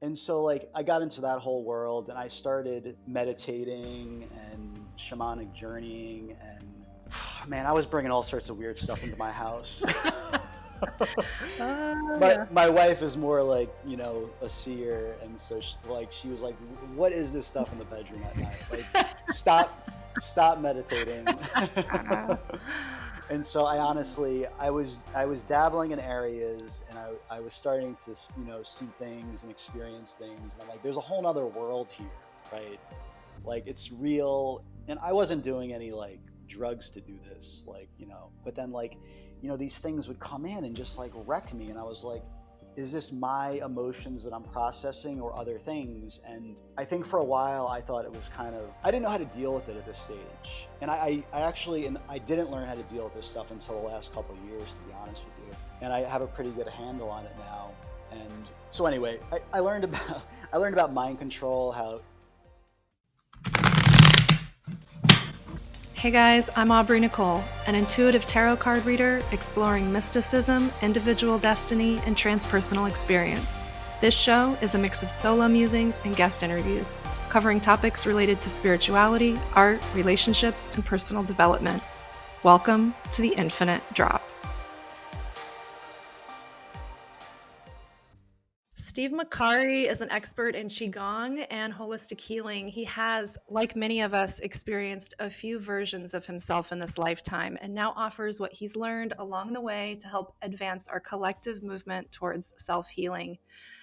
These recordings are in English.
And so like I got into that whole world and I started meditating and shamanic journeying, and man, I was bringing all sorts of weird stuff into my house. Yeah. My wife is more like, a seer, and so she was like, what is this stuff in the bedroom at night? Like, stop meditating. And so I honestly, I was dabbling in areas, and I was starting to, see things and experience things, and I'm like, there's a whole nother world here, right? Like, it's real. And I wasn't doing any like drugs to do this, like, but then like, these things would come in and just like wreck me, and I was like, is this my emotions that I'm processing or other things? And I think for a while I thought it was kind of, I didn't know how to deal with it at this stage. And I actually, and I didn't learn how to deal with this stuff until the last couple of years, to be honest with you. And I have a pretty good handle on it now. And so anyway, I learned about I learned about mind control, how. Hey guys, I'm Aubrey Nicole, an intuitive tarot card reader exploring mysticism, individual destiny, and transpersonal experience. This show is a mix of solo musings and guest interviews, covering topics related to spirituality, art, relationships, and personal development. Welcome to the Infinite Drop. Steve Macari is an expert in Qigong and holistic healing. He has, like many of us, experienced a few versions of himself in this lifetime and now offers what he's learned along the way to help advance our collective movement towards self-healing.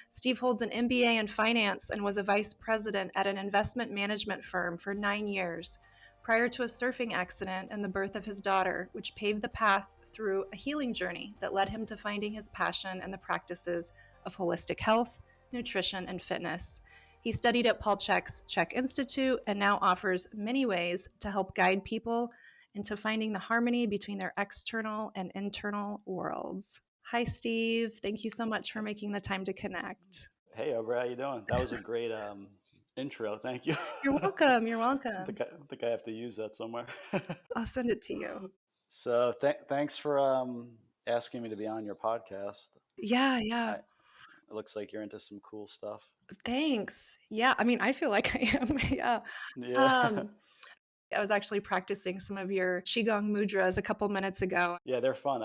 Steve holds an MBA in finance and was a vice president at an investment management firm for 9 years, prior to a surfing accident and the birth of his daughter, which paved the path through a healing journey that led him to finding his passion and the practices of holistic health, nutrition, and fitness. He studied at Paul Chek's Chek Institute and now offers many ways to help guide people into finding the harmony between their external and internal worlds. Hi, Steve. Thank you so much for making the time to connect. Hey, Aubrey, how you doing? That was a great intro. Thank you. You're welcome. You're I welcome. think I think I have to use that somewhere. I'll send it to you. So thanks for asking me to be on your podcast. Yeah. It looks like you're into some cool stuff. Thanks. Yeah, I mean, I feel like I am. Yeah. Yeah. Um, I was actually practicing some of your Qigong mudras a couple minutes ago. Yeah, they're fun.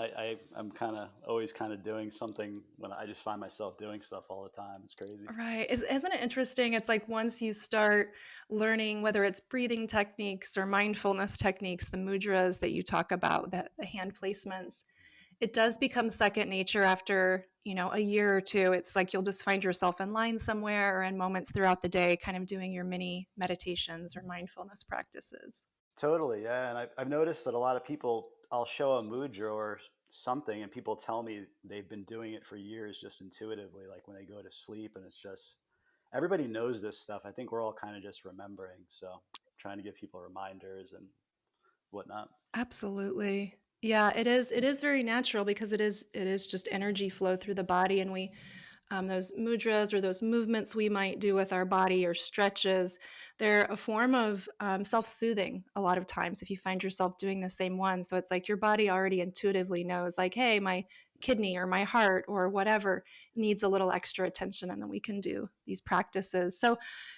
I'm kind of always kind of doing something when I just find myself doing stuff all the time. It's crazy. Right. Isn't it interesting? It's like once you start learning, whether it's breathing techniques or mindfulness techniques, the mudras that you talk about, the hand placements, it does become second nature after, a year or two. It's like you'll just find yourself in line somewhere or in moments throughout the day, kind of doing your mini meditations or mindfulness practices. Totally, yeah. And I've noticed that a lot of people, I'll show a mudra or something, and people tell me they've been doing it for years just intuitively, like when they go to sleep. And it's just, everybody knows this stuff. I think we're all kind of just remembering. So trying to give people reminders and whatnot. Absolutely. Yeah, it is. It is very natural because it is just energy flow through the body, and we those mudras or those movements we might do with our body or stretches, they're a form of self-soothing a lot of times if you find yourself doing the same one. So it's like your body already intuitively knows, like, hey, my kidney or my heart or whatever needs a little extra attention, and then we can do these practices. So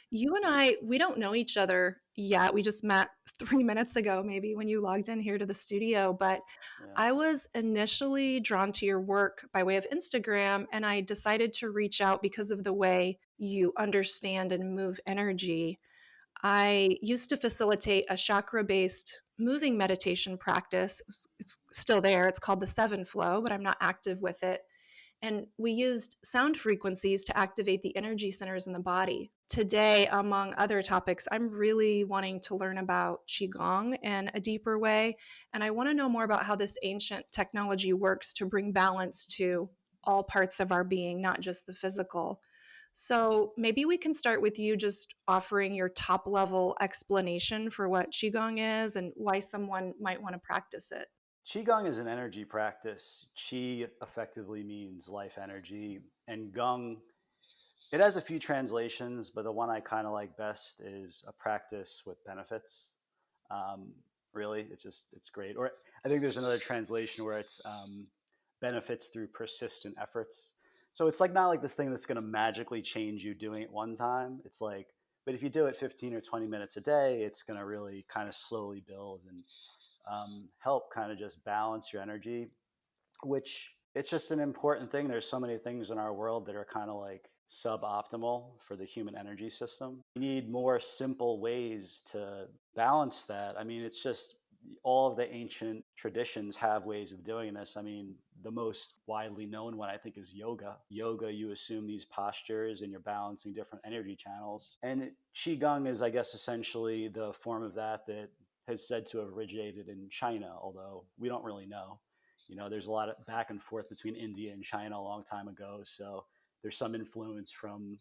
you and I, we don't know each other yet. We just met 3 minutes ago, maybe when you logged in here to the studio. But Yeah. I was initially drawn to your work by way of Instagram, and I decided to reach out because of the way you understand and move energy. I used to facilitate a chakra based moving meditation practice. It's still there. It's called the Seven Flow, but I'm not active with it. And we used sound frequencies to activate the energy centers in the body. Today, among other topics, I'm really wanting to learn about Qigong in a deeper way. And I want to know more about how this ancient technology works to bring balance to all parts of our being, not just the physical. So maybe we can start with you just offering your top level explanation for what Qigong is and why someone might want to practice it. Qigong is an energy practice. Qi effectively means life energy, and Gong, it has a few translations, but the one I kind of like best is a practice with benefits. Um, really, it's great. Or I think there's another translation where it's benefits through persistent efforts. So it's like not like this thing that's going to magically change you doing it one time. It's like, but if you do it 15 or 20 minutes a day, it's going to really kind of slowly build and help kind of just balance your energy, which it's just an important thing. There's so many things in our world that are kind of like suboptimal for the human energy system. We need more simple ways to balance that. I mean, it's just all of the ancient traditions have ways of doing this. I mean, the most widely known one I think is yoga. Yoga, you assume these postures and you're balancing different energy channels. And Qigong is, I guess, essentially the form of that that has said to have originated in China, although we don't really know. You know, there's a lot of back and forth between India and China a long time ago. So there's some influence from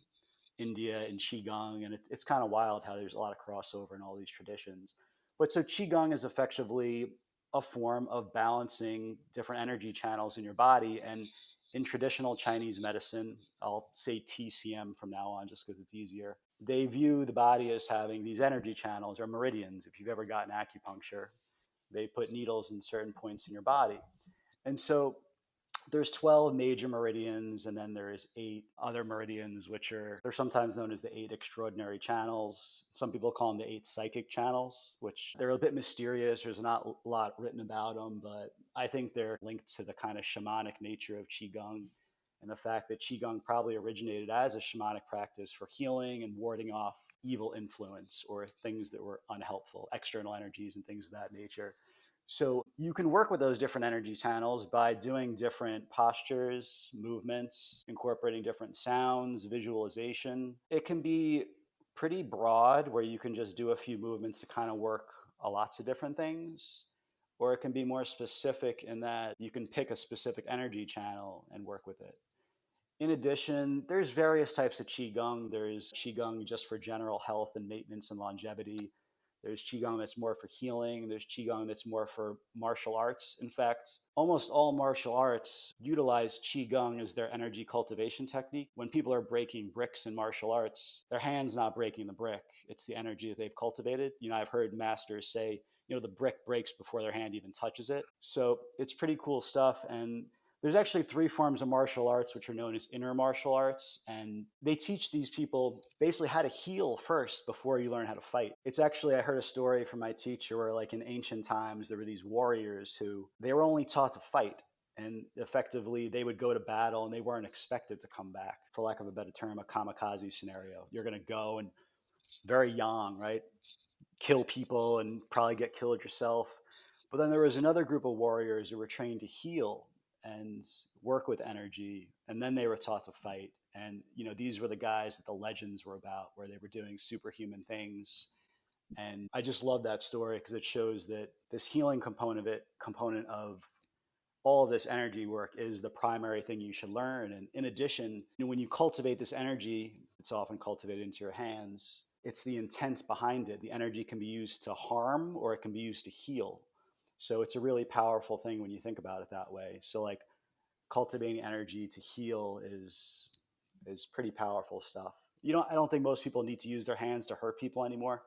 India and Qigong, and it's kind of wild how there's a lot of crossover in all these traditions. But so Qigong is effectively a form of balancing different energy channels in your body. And in traditional Chinese medicine, I'll say TCM from now on just because it's easier. They view the body as having these energy channels or meridians. If you've ever gotten acupuncture, they put needles in certain points in your body. And so there's 12 major meridians, and then there's 8 other meridians, which are they're sometimes known as the 8 extraordinary channels. Some people call them the 8 psychic channels, which they're a bit mysterious. There's not a lot written about them, but I think they're linked to the kind of shamanic nature of Qigong and the fact that Qigong probably originated as a shamanic practice for healing and warding off evil influence or things that were unhelpful, external energies and things of that nature. So you can work with those different energy channels by doing different postures, movements, incorporating different sounds, visualization. It can be pretty broad where you can just do a few movements to kind of work lots of different things. Or it can be more specific in that you can pick a specific energy channel and work with it. In addition, there's various types of Qigong. There's Qigong just for general health and maintenance and longevity. There's Qigong that's more for healing. There's Qigong that's more for martial arts. In fact, almost all martial arts utilize Qigong as their energy cultivation technique. When people are breaking bricks in martial arts, their hand's not breaking the brick. It's the energy that they've cultivated. You know, I've heard masters say, you know, the brick breaks before their hand even touches it. So it's pretty cool stuff. And there's actually 3 forms of martial arts, which are known as inner martial arts. And they teach these people basically how to heal first before you learn how to fight. It's actually, I heard a story from my teacher where, like, in ancient times, there were these warriors who they were only taught to fight. And effectively, they would go to battle and they weren't expected to come back, for lack of a better term, a kamikaze scenario. You're going to go and very young, right? Kill people and probably get killed yourself. But then there was another group of warriors who were trained to heal and work with energy, and then they were taught to fight. And you know, these were the guys that the legends were about, where they were doing superhuman things. And I just love that story because it shows that this healing component of all of this energy work is the primary thing you should learn. And in addition, you know, when you cultivate this energy, it's often cultivated into your hands. It's the intent behind it. The energy can be used to harm or it can be used to heal. So it's a really powerful thing when you think about it that way. So like cultivating energy to heal is pretty powerful stuff. I don't think most people need to use their hands to hurt people anymore,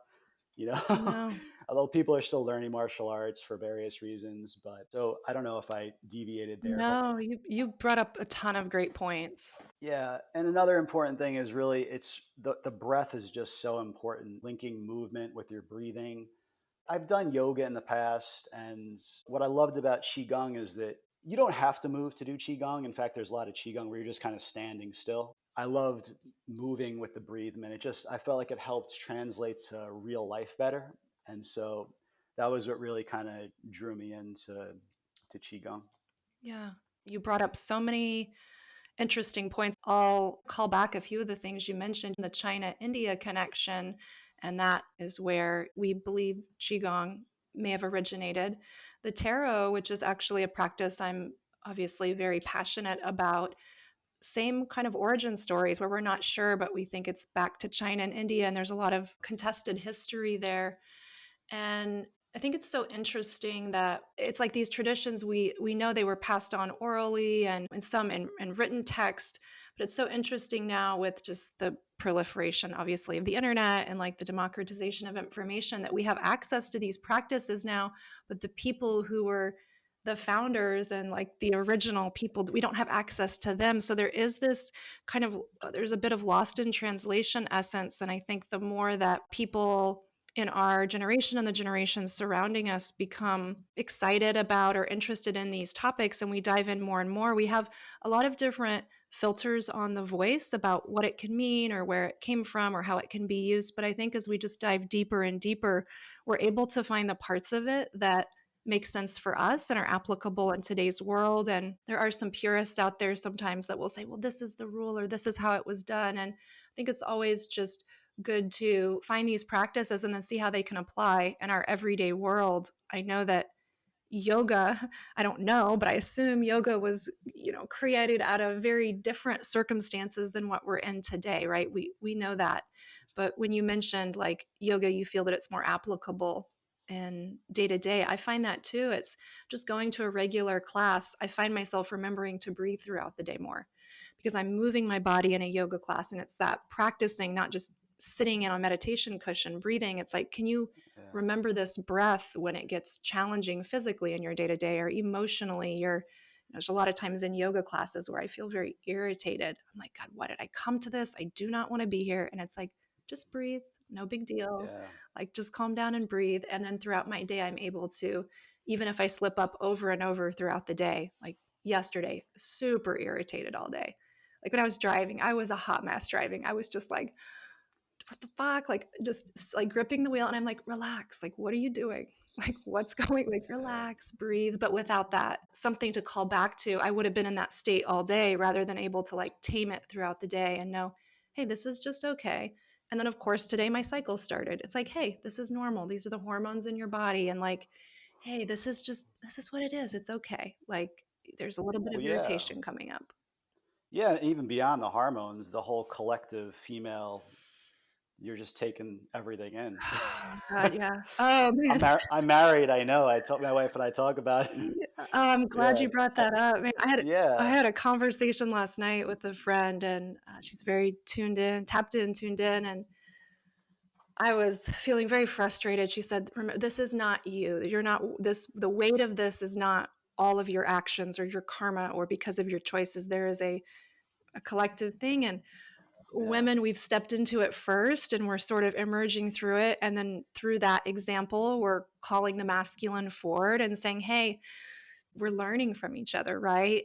you know. No. Although people are still learning martial arts for various reasons, but so I don't know if I deviated there, but No, you brought up a ton of great points. yeah. And another important thing is really it's the breath is just so important, linking movement with your breathing. I've done yoga in the past, and what I loved about Qigong is that you don't have to move to do Qigong. In fact, there's a lot of Qigong where you're just kind of standing still. I loved moving with the breathement. I felt like it helped translate to real life better. And so that was what really kind of drew me into to Qigong. Yeah. You brought up so many interesting points. I'll call back a few of the things you mentioned, the China India connection, and that is where we believe Qigong may have originated. The tarot, which is actually a practice I'm obviously very passionate about, same kind of origin stories where we're not sure, but we think it's back to China and India, and there's a lot of contested history there. And I think it's so interesting that it's like these traditions we know they were passed on orally and some in written text, but it's so interesting now with just the proliferation, obviously, of the internet and like the democratization of information that we have access to these practices now, but the people who were the founders and like the original people, we don't have access to them. So there is this kind of, there's a bit of lost in translation essence. And I think the more that people in our generation and the generations surrounding us become excited about or interested in these topics and we dive in more and more, we have a lot of different filters on the voice about what it can mean or where it came from or how it can be used. But I think as we just dive deeper and deeper, we're able to find the parts of it that make sense for us and are applicable in today's world. And there are some purists out there sometimes that will say, well, this is the rule or this is how it was done. And I think it's always just good to find these practices and then see how they can apply in our everyday world. I know that yoga, I don't know, but I assume yoga was, created out of very different circumstances than what we're in today, right? We know that. But when you mentioned like yoga, you feel that it's more applicable in day to day. I find that too. It's just going to a regular class. I find myself remembering to breathe throughout the day more because I'm moving my body in a yoga class, and it's that practicing, not just sitting in a meditation cushion breathing. It's like, can you Yeah. remember this breath when it gets challenging physically in your day to day or emotionally? There's a lot of times in yoga classes where I feel very irritated. I'm like, God, why did I come to this? I do not want to be here. And it's like, just breathe, no big deal. Yeah. Like, just calm down and breathe. And then throughout my day, I'm able to, even if I slip up over and over throughout the day, like yesterday, super irritated all day. Like when I was driving, I was a hot mess driving. I was just like, what the fuck? Like just like gripping the wheel. And I'm like, relax. Like, what are you doing? Like, what's going, like, Yeah. relax, breathe. But without that, something to call back to, I would have been in that state all day rather than able to like tame it throughout the day and know, hey, this is just okay. And then of course, today my cycle started. It's like, hey, this is normal. These are the hormones in your body. And like, hey, this is what it is. It's okay. Like there's a little bit Well, of yeah. irritation coming up. Yeah. Even beyond the hormones, the whole collective female, you're just taking everything in. Oh God, yeah. Oh man. I'm married. I know. I told my wife and I talk about it. Yeah. Oh, I'm glad Yeah. you brought I- that up. Man, I yeah. had a conversation last night with a friend, and she's very tuned in, tapped in, tuned in, and I was feeling very frustrated. She said, "This is not you. You're not this. The weight of this is not all of your actions or your karma or because of your choices. There is a collective thing, and Yeah. women, we've stepped into it first and we're sort of emerging through it. And then through that example, we're calling the masculine forward and saying, hey, we're learning from each other, right?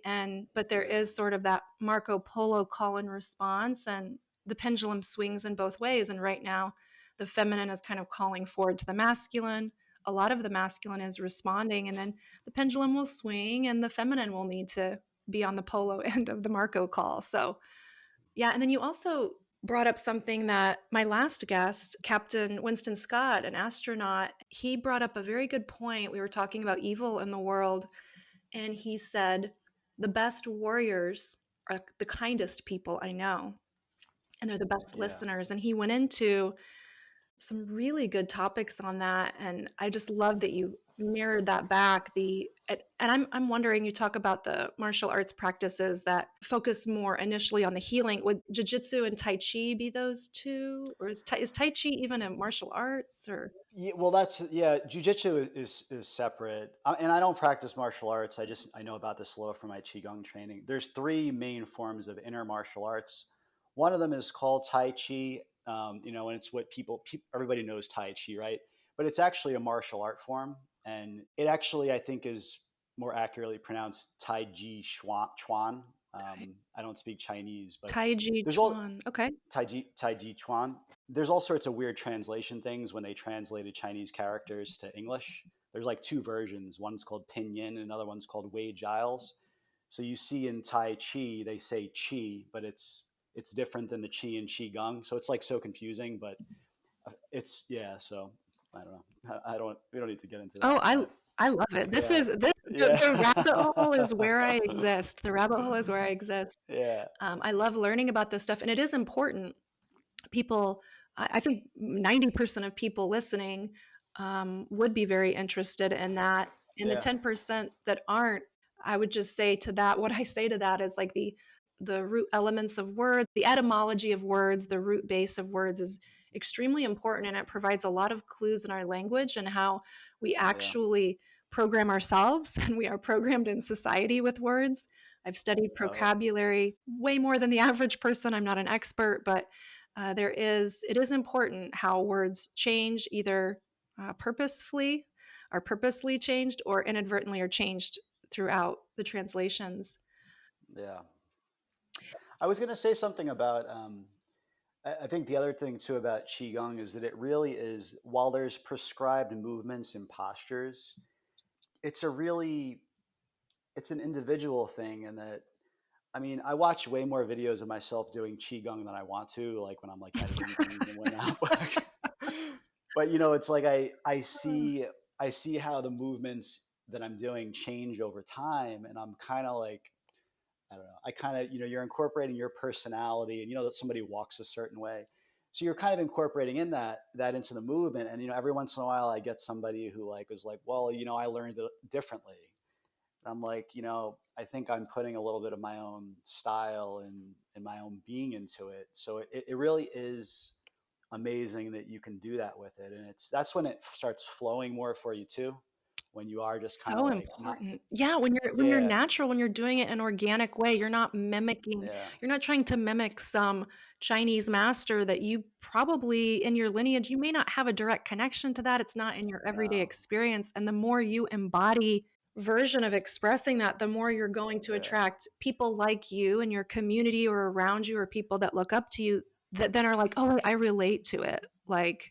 But there Yeah. is sort of that Marco Polo call and response, and the pendulum swings in both ways. And right now, the feminine is kind of calling forward to the masculine. A lot of the masculine is responding, and then the pendulum will swing, and the feminine will need to be on the polo end of the Marco call. So yeah, and then you also brought up something that my last guest, Captain Winston Scott, an astronaut, he brought up a very good point. We were talking about evil in the world, and he said, the best warriors are the kindest people I know, and they're the best Yeah. listeners. And he went into some really good topics on that, and I just love that you mirrored that back. I'm wondering, you talk about the martial arts practices that focus more initially on the healing. Would jiu-jitsu and tai chi be those two, or is tai chi even a martial arts? Or Yeah, well, that's yeah. Jujitsu is separate, and I don't practice martial arts. I know about this a little from my qigong training. There's three main forms of inner martial arts. One of them is called Tai Chi. And it's what everybody knows Tai Chi, right? But it's actually a martial art form, and it actually I think is more accurately pronounced Tai Chi Chuan. okay. I don't speak Chinese, but Tai chi there's all chuan, okay. Tai Chi Chuan. There's all sorts of weird translation things when they translated Chinese characters to English. There's like two versions. One's called Pinyin, and another one's called Wei Giles. So you see in Tai Chi, they say Chi, but it's different than the Chi in Qigong. So it's like so confusing, but it's yeah. So I don't know. I don't. We don't need to get into Oh, that, but I love it. This yeah, is this yeah, the rabbit hole is where I exist. The rabbit hole is where I exist. yeah, I love learning about this stuff, and it is important. People, I think 90% of people listening would be very interested in that. And the yeah, 10% that aren't, I would just say to that, what I say to that is like the root elements of words, the etymology of words, the root base of words is extremely important, and it provides a lot of clues in our language and how we yeah, actually program ourselves, and we are programmed in society with words. I've studied Oh, vocabulary way more than the average person. I'm not an expert, but it is important how words change, either purposefully are purposely changed or inadvertently are changed throughout the translations. yeah. I was going to say something about, I think the other thing too about Qigong is that it really is, while there's prescribed movements and postures, it's a really, it's an individual thing. And that, I mean, I watch way more videos of myself doing Qigong than I want to, like when I'm like editing things and whatnot. But you know, it's like I see how the movements that I'm doing change over time, and I'm kind of like, I don't know. I kind of, you know, you're incorporating your personality, and you know that somebody walks a certain way, so you're kind of incorporating in that into the movement. And you know, every once in a while, I get somebody who like was like, well, you know, I learned it differently, and I'm like, you know, I think I'm putting a little bit of my own style and my own being into it. So it really is amazing that you can do that with it, and it's that's when it starts flowing more for you too, when you are just kind of So like not, important. Yeah, when you're yeah, natural, when you're doing it in an organic way, you're not mimicking, yeah, you're not trying to mimic some Chinese master that you probably in your lineage, you may not have a direct connection to that. It's not in your everyday no, experience. And the more you embody version of expressing that, the more you're going to yeah, attract people like you in your community or around you or people that look up to you that then are like, "Oh, I relate to it." Like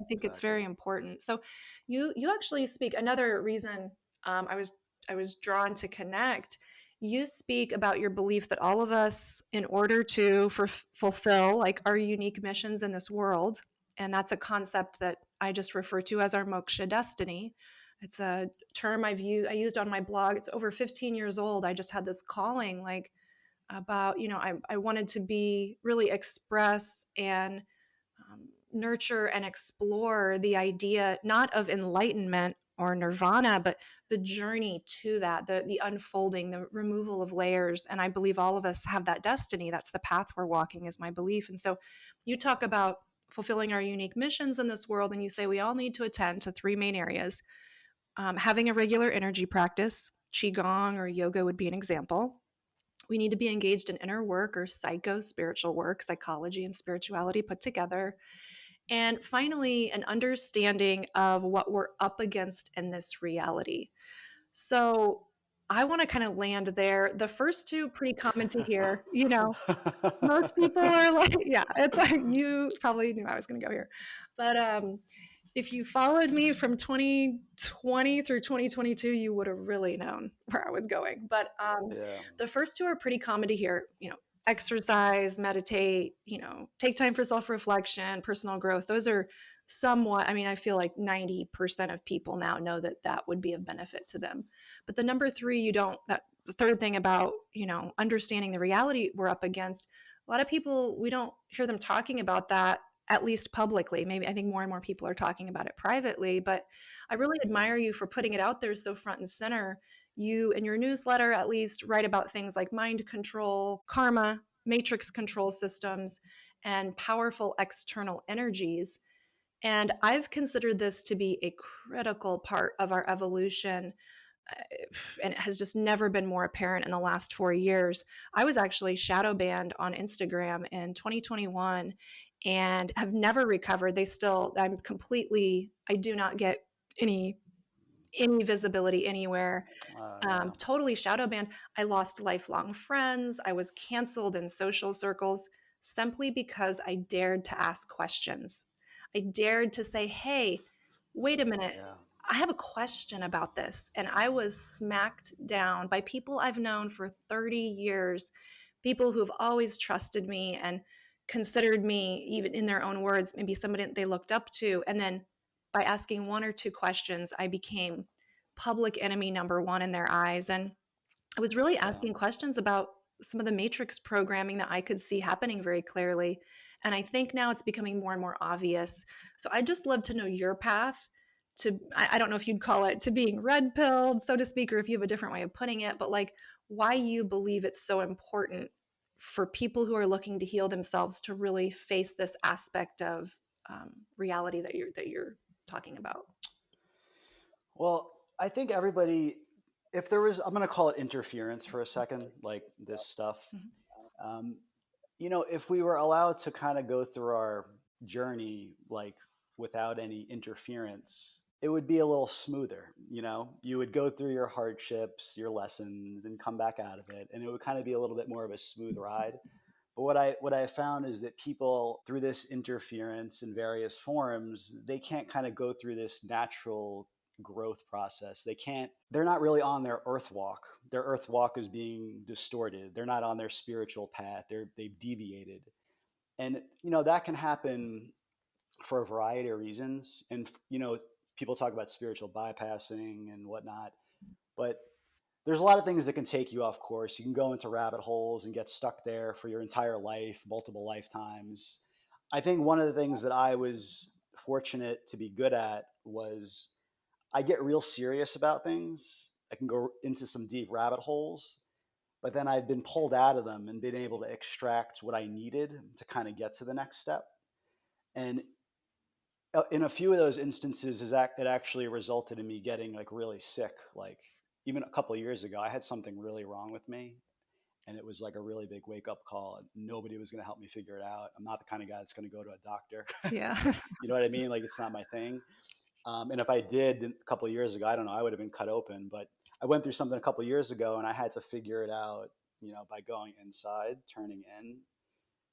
I think it's exactly. very important. So you actually speak another reason I was drawn to connect. You speak about your belief that all of us, in order to fulfill like our unique missions in this world, and that's a concept that I just refer to as our moksha destiny. It's a term I used on my blog. It's over 15 years old. I just had this calling like about, I wanted to be really express and nurture and explore the idea not of enlightenment or nirvana, but the journey to that, the unfolding, the removal of layers. And I believe all of us have that destiny. That's the path we're walking, is my belief. And so you talk about fulfilling our unique missions in this world, and you say we all need to attend to three main areas. Having a regular energy practice, Qigong or yoga would be an example. We need to be engaged in inner work or psycho-spiritual work, psychology and spirituality put together. And finally, an understanding of what we're up against in this reality. So I want to kind of land there. The first two, pretty common to hear. Most people are like, yeah, it's like you probably knew I was going to go here. But if you followed me from 2020 through 2022, you would have really known where I was going. But Yeah, the first two are pretty common to hear, exercise, meditate, take time for self reflection, personal growth. Those are somewhat, I mean, I feel like 90% of people now know that that would be of benefit to them. But the number three, the third thing about, understanding the reality we're up against, a lot of people, we don't hear them talking about that, at least publicly. Maybe I think more and more people are talking about it privately, but I really yeah, admire you for putting it out there so front and center. You, in your newsletter, at least, write about things like mind control, karma, matrix control systems, and powerful external energies. And I've considered this to be a critical part of our evolution, uh, and it has just never been more apparent in the last 4 years. I was actually shadow banned on Instagram in 2021 and have never recovered. I do not get any visibility anywhere. yeah, Totally shadow banned. I lost lifelong friends. I was canceled in social circles simply because I dared to ask questions. I dared to say, hey, wait a minute. yeah, I have a question about this. And I was smacked down by people I've known for 30 years, people who've always trusted me and considered me, even in their own words, maybe somebody they looked up to. And then by asking one or two questions, I became public enemy number one in their eyes. And I was really yeah. asking questions about some of the matrix programming that I could see happening very clearly. And I think now it's becoming more and more obvious. So I'd just love to know your path to, I don't know if you'd call it to being red pilled, so to speak, or if you have a different way of putting it, but like why you believe it's so important for people who are looking to heal themselves to really face this aspect of reality that you're talking about. Well, I think everybody, if there was, I'm going to call it interference for a second, like this stuff. Mhm. Um, if we were allowed to kind of go through our journey like without any interference, it would be a little smoother. You would go through your hardships, your lessons, and come back out of it, and it would kind of be a little bit more of a smooth ride. But what I found is that people, through this interference in various forms, they can't kind of go through this natural growth process. They're not really on their earth walk. Their earth walk is being distorted. They're not on their spiritual path. They've deviated. And that can happen for a variety of reasons. And people talk about spiritual bypassing and whatnot, but there's a lot of things that can take you off course. You can go into rabbit holes and get stuck there for your entire life, multiple lifetimes. I think one of the things that I was fortunate to be good at was I get real serious about things. I can go into some deep rabbit holes, but then I've been pulled out of them and been able to extract what I needed to kind of get to the next step. And in a few of those instances, it actually resulted in me getting like really sick. Like even a couple of years ago, I had something really wrong with me, and it was like a really big wake up call. And nobody was going to help me figure it out. I'm not the kind of guy that's going to go to a doctor. Yeah. You know what I mean? Like it's not my thing. And if I did a couple of years ago, I don't know, I would have been cut open. But I went through something a couple of years ago, and I had to figure it out. By going inside, turning in.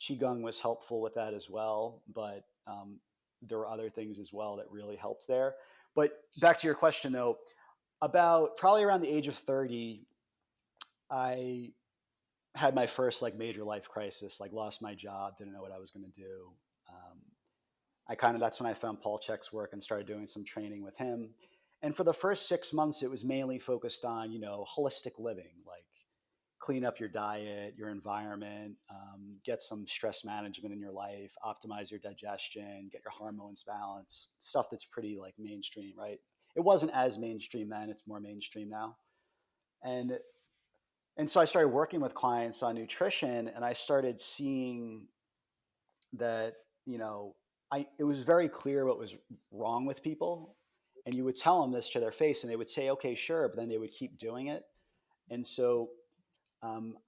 Qigong was helpful with that as well, but there were other things as well that really helped there. But back to your question though, about probably around the age of 30, I had my first like major life crisis, like lost my job, didn't know what I was going to do. Um, that's when I found Paul Chek's work and started doing some training with him. And for the first 6 months, it was mainly focused on, holistic living, like clean up your diet, your environment, get some stress management in your life, optimize your digestion, get your hormones balanced, stuff that's pretty like mainstream, right? It wasn't as mainstream then, it's more mainstream now. And and so I started working with clients on nutrition, and I started seeing that, you know, it was very clear what was wrong with people. And you would tell them this to their face and they would say, okay, sure, but then they would keep doing it. And so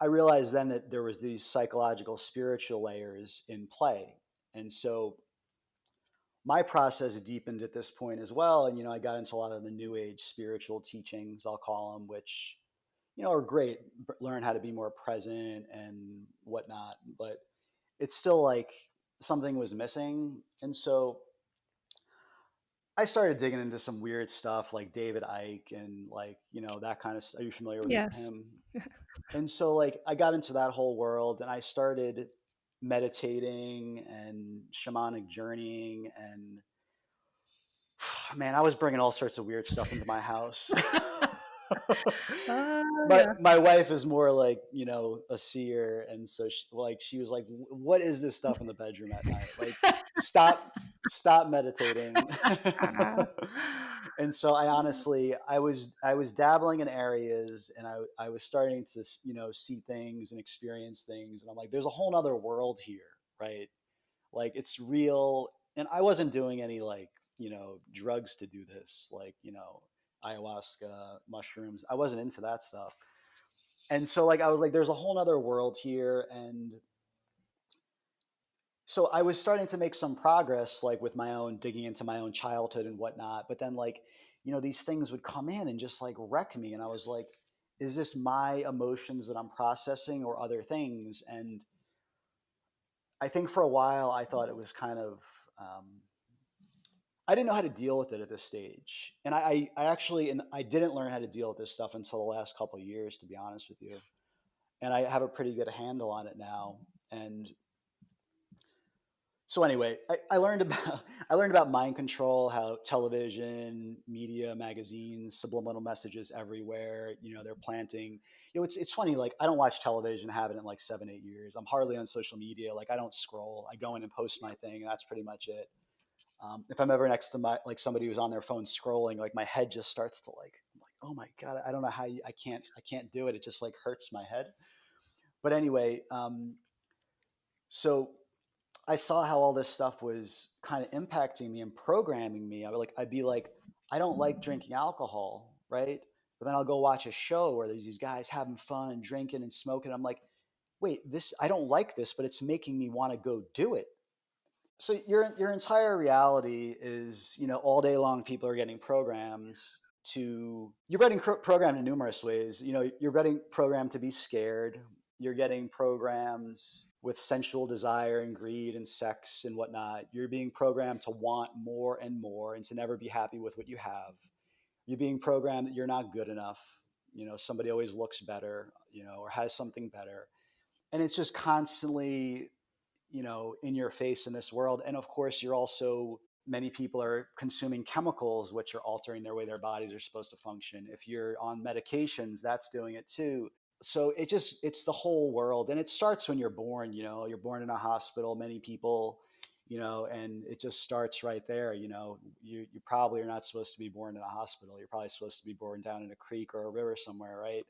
I realized then that there was these psychological, spiritual layers in play, and so my process deepened at this point as well. And I got into a lot of the new age spiritual teachings, I'll call them, which are great. Learn how to be more present and whatnot, but it's still like something was missing, and so I started digging into some weird stuff like David Icke and like that kind of. Are you familiar with Yes. him? And so like I got into that whole world and I started meditating and shamanic journeying, and man, I was bringing all sorts of weird stuff into my house. Oh, my yeah. my wife is more like a seer, and so she was like, what is this stuff in the bedroom at night? Like stop meditating. And so I honestly, I was dabbling in areas, and I was starting to see things and experience things, and I'm like, there's a whole nother world here, right? Like it's real. And I wasn't doing any like drugs to do this, like ayahuasca, mushrooms. I wasn't into that stuff. And so like I was like, there's a whole nother world here. And so I was starting to make some progress, like with my own digging into my own childhood and whatnot. But then like, these things would come in and just like wreck me. And I was like, is this my emotions that I'm processing or other things? And I think for a while I thought it was kind of, I didn't know how to deal with it at this stage. And I actually, and I didn't learn how to deal with this stuff until the last couple of years, to be honest with you. And I have a pretty good handle on it now. And so anyway, I learned about I learned about mind control, how television, media, magazines, subliminal messages everywhere. They're planting. It's funny. Like I don't watch television, haven't in like 7 8 years. I'm hardly on social media. Like I don't scroll. I go in and post my thing, and that's pretty much it. If I'm ever next to like somebody who's on their phone scrolling, like my head just starts to like, I'm like, oh my god, I don't know how I can't do it. It just like hurts my head. But anyway, so I saw how all this stuff was kind of impacting me and programming me. I'd be like, I don't like drinking alcohol. right? But then I'll go watch a show where there's these guys having fun, drinking and smoking. I'm like, wait, this, I don't like this, but it's making me want to go do it. So your entire reality is, you know, all day long people are getting programs to, you're getting programmed in numerous ways. You know, you're getting programmed to be scared. You're getting programs with sensual desire and greed and sex and whatnot. You're being programmed to want more and more and to never be happy with what you have. You're being programmed that you're not good enough. You know, somebody always looks better, you know, or has something better. And it's just constantly, you know, in your face in this world. And of course, you're also, many people are consuming chemicals which are altering their way their bodies are supposed to function. If you're on medications, that's doing it too. So it just, it's the whole world. And it starts when you're born. You know, you're born in a hospital, many people, you know, and it just starts right there. You know, you probably are not supposed to be born in a hospital. You're probably supposed to be born down in a creek or a river somewhere, right?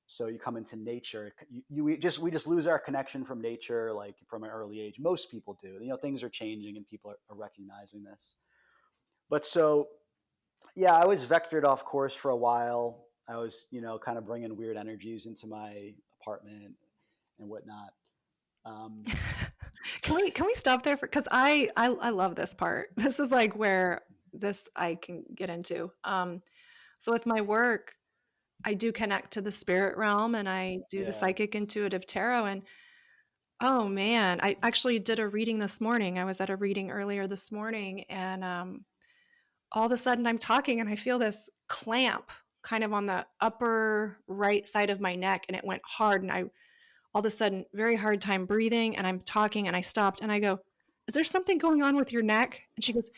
So you come into nature, we just lose our connection from nature, like from an early age. Most people do. You know, things are changing and people are recognizing this. But so, yeah, I was vectored off course for a while. I was, you know, kind of bringing weird energies into my apartment and whatnot. um, Can we stop there for, because I love this part. This is like where this I can get into. So with my work, I do connect to the spirit realm and I do the yeah, psychic intuitive tarot. And oh man, I actually did a reading this morning. I was at a reading earlier this morning, and all of a sudden I'm talking and I feel this clamp kind of on the upper right side of my neck, and it went hard. And I all of a sudden very hard time breathing, and I'm talking and I stopped and I go, "Is there something going on with your neck?" And she goes,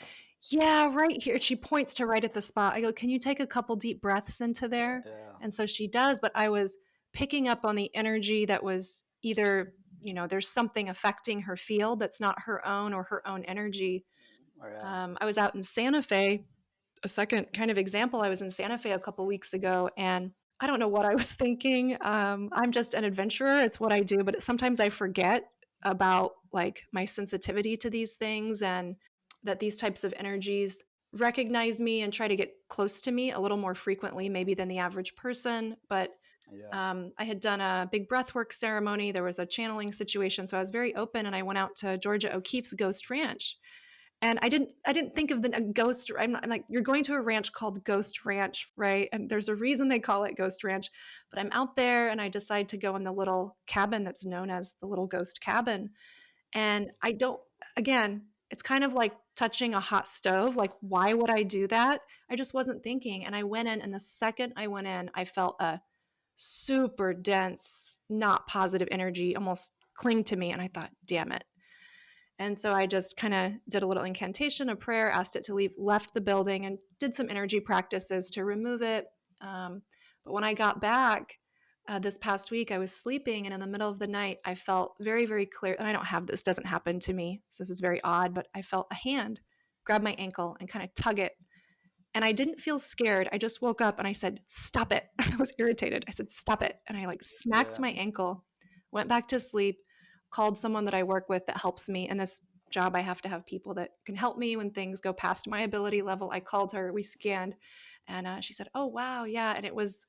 "Yeah, right here." She points to right at the spot. I go, "Can you take a couple deep breaths into there?" yeah, And so she does, but I was picking up on the energy that was either, there's something affecting her field that's not her own or her own energy. oh, yeah, I was out in Santa Fe. A second kind of example, I was in Santa Fe a couple weeks ago, and I don't know what I was thinking. I'm just an adventurer. It's what I do, but sometimes I forget about like my sensitivity to these things, and that these types of energies recognize me and try to get close to me a little more frequently, maybe than the average person. But yeah, I had done a big breathwork ceremony. There was a channeling situation. So I was very open, and I went out to Georgia O'Keeffe's Ghost Ranch, and I didn't think of the ghost. I'm like, you're going to a ranch called Ghost Ranch, right? And there's a reason they call it Ghost Ranch. But I'm out there and I decide to go in the little cabin that's known as the little ghost cabin. And I don't, again, it's kind of like touching a hot stove. Like, why would I do that? I just wasn't thinking. And I went in, and the second I went in, I felt a super dense, not positive energy almost cling to me. And I thought, damn it. And so I just kind of did a little incantation, a prayer, asked it to leave, left the building, and did some energy practices to remove it. But when I got back this past week, I was sleeping, and in the middle of the night, I felt very, very clear. And I don't have this, doesn't happen to me. So this is very odd, but I felt a hand grab my ankle and kind of tug it. And I didn't feel scared. I just woke up and I said, "Stop it." I was irritated. I said, "Stop it." And I like smacked yeah, my ankle, went back to sleep, called someone that I work with that helps me. In this job, I have to have people that can help me when things go past my ability level. I called her, we scanned, and she said, "Oh, wow. Yeah." And it was,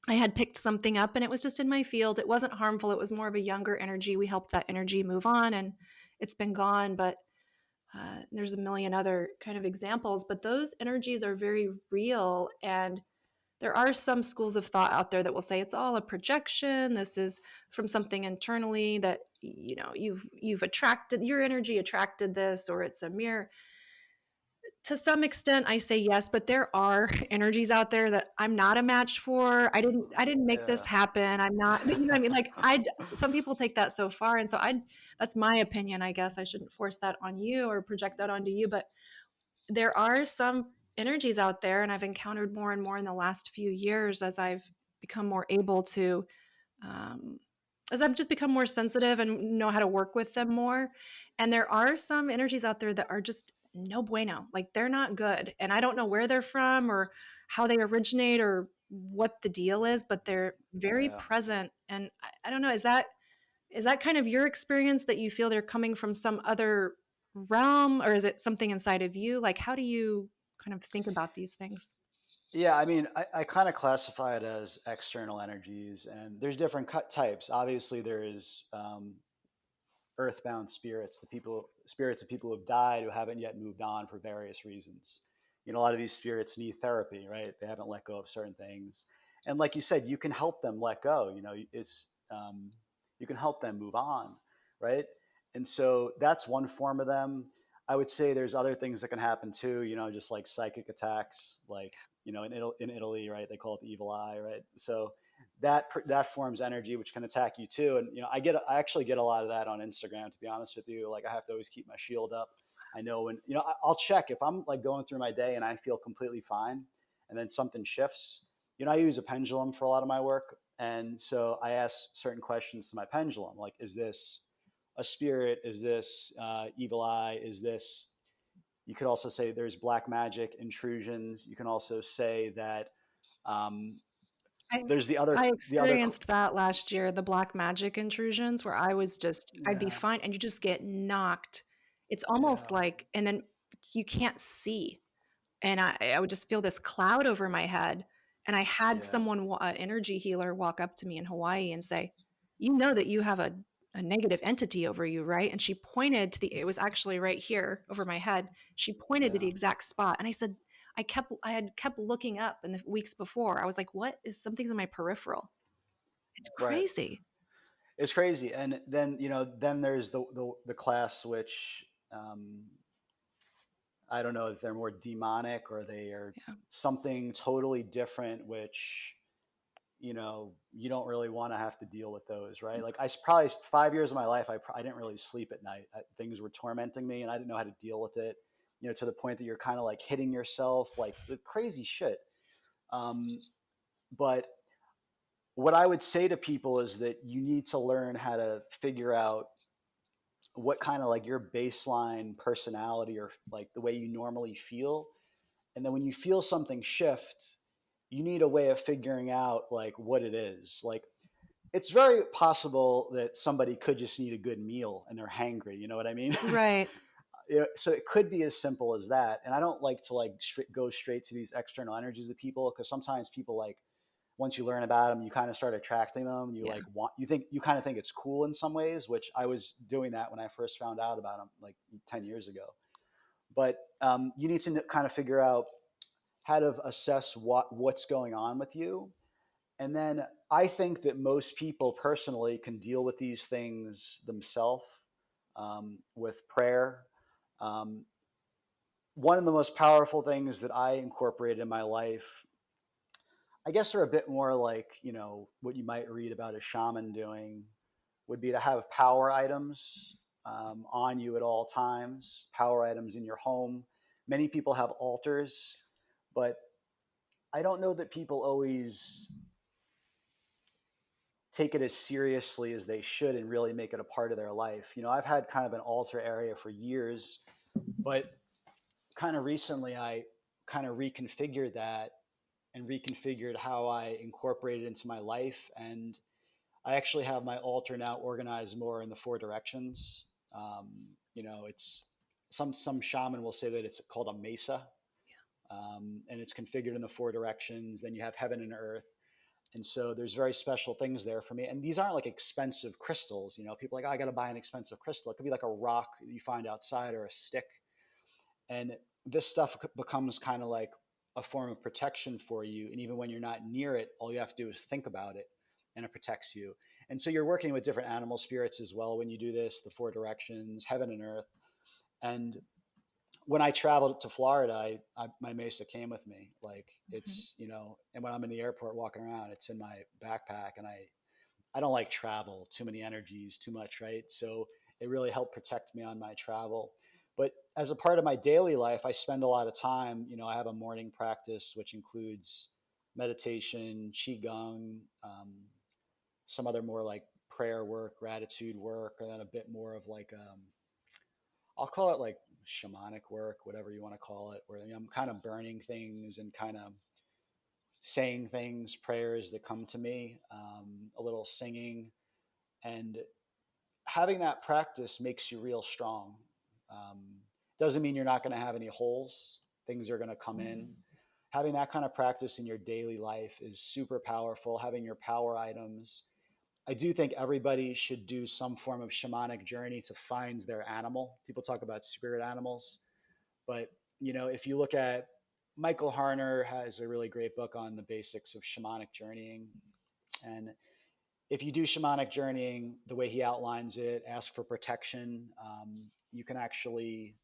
I had picked something up and it was just in my field. It wasn't harmful. It was more of a younger energy. We helped that energy move on, and it's been gone. But there's a million other kind of examples, but those energies are very real. And there are some schools of thought out there that will say it's all a projection. This is from something internally that you've attracted, your energy attracted this, or it's a mirror. To some extent I say yes, but there are energies out there that I'm not a match for. I didn't make this yeah, happen. I'm not, you know what I mean? Like, I some people take that so far, and so I that's my opinion. I guess I shouldn't force that on you or project that onto you, but there are some energies out there, and I've encountered more and more in the last few years as I've become more able to, um, as I've just become more sensitive and know how to work with them more. And there are some energies out there that are just no bueno. Like, they're not good. And I don't know where they're from or how they originate or what the deal is, but they're very yeah. present. And I don't know, is that kind of your experience, that you feel they're coming from some other realm, or is it something inside of you? Like, how do you kind of think about these things? Yeah, I mean, I kind of classify it as external energies, and there's different cut types. Obviously, there is earthbound spirits, the people spirits of people who have died who haven't yet moved on for various reasons. You know, a lot of these spirits need therapy, right? They haven't let go of certain things, and like you said, you can help them let go. You know, it's you can help them move on, right? And so that's one form of them. I would say there's other things that can happen too. You know, just like psychic attacks, like you know, in Italy, right? They call it the evil eye, right? So that forms energy which can attack you too. And you know, I actually get a lot of that on Instagram, to be honest with you. Like, I have to always keep my shield up. I know when, you know, I'll check if I'm like going through my day and I feel completely fine, and then something shifts. You know, I use a pendulum for a lot of my work, and so I ask certain questions to my pendulum, like, is this a spirit? Is this evil eye? Is this, you could also say there's black magic intrusions. You can also say that um, I there's I the other experienced that last year, the black magic intrusions where I was just I'd be yeah, fine and you just get knocked. It's almost yeah, like and then you can't see. And I would just feel this cloud over my head. And I had yeah, someone, an energy healer, walk up to me in Hawaii and say, "You know that you have a negative entity over you, right?" And she pointed to it was actually right here over my head. She pointed to the yeah, exact spot. And I said, I had kept looking up in the weeks before. I was like, what is something's in my peripheral? It's right. crazy. It's crazy. And then, you know, then there's the class which I don't know if they're more demonic or they are Yeah. something totally different, which, you know, you don't really want to have to deal with those, right? Like, probably 5 years of my life, I didn't really sleep at night. Things were tormenting me and I didn't know how to deal with it, you know, to the point that you're kind of like hitting yourself, like the crazy shit. Um, but what I would say to people is that you need to learn how to figure out what kind of like your baseline personality or like the way you normally feel. And then when you feel something shift, you need a way of figuring out like what it is. Like, it's very possible that somebody could just need a good meal and they're hangry. You know what I mean? Right. You know, so it could be as simple as that. And I don't like to like go straight to these external energies of people, because sometimes people like, once you learn about them, you kind of start attracting them. You Yeah. like want, you think, you kind of think it's cool in some ways, which I was doing that when I first found out about them like 10 years ago. But you need to kind of figure out how to assess what's going on with you. And then I think that most people personally can deal with these things themselves with prayer. Um, One of the most powerful things that I incorporated in my life, I guess they're a bit more like, you know, what you might read about a shaman doing, would be to have power items on you at all times, power items in your home. Many people have altars, but I don't know that people always take it as seriously as they should and really make it a part of their life. You know, I've had kind of an altar area for years, but kind of recently I kind of reconfigured that and reconfigured how I incorporate it into my life. And I actually have my altar now organized more in the four directions. You know, it's some shaman will say that it's called a mesa, and it's configured in the four directions. Then you have heaven and earth, and so there's very special things there for me. And these aren't like expensive crystals. You know, people are like, oh, I got to buy an expensive crystal. It could be like a rock that you find outside or a stick, and this stuff becomes kind of like a form of protection for you. And even when you're not near it, all you have to do is think about it and it protects you. And so you're working with different animal spirits as well when you do this, the four directions, heaven and earth. And when I traveled to Florida, my Mesa came with me. Like, Mhm. it's, you know, and when I'm in the airport walking around, it's in my backpack. And I don't like travel, too many energies, too much, right? So it really helped protect me on my travel. But as a part of my daily life, I spend a lot of time, you know, I have a morning practice, which includes meditation, Qigong, some other more like prayer work, gratitude work, and then a bit more of like, I'll call it like shamanic work, whatever you want to call it, where I'm kind of burning things and kind of saying things, prayers that come to me, a little singing. And having that practice makes you real strong. Doesn't mean you're not going to have any holes. Things are going to come in. having that kind of practice in your daily life is super powerful. Having your power items. I do think everybody should do some form of shamanic journey to find their animal. People talk about spirit animals, but if you look at Michael Harner has a really great book on the basics of shamanic journeying. And if you do shamanic journeying the way he outlines it, ask for protection, you can actually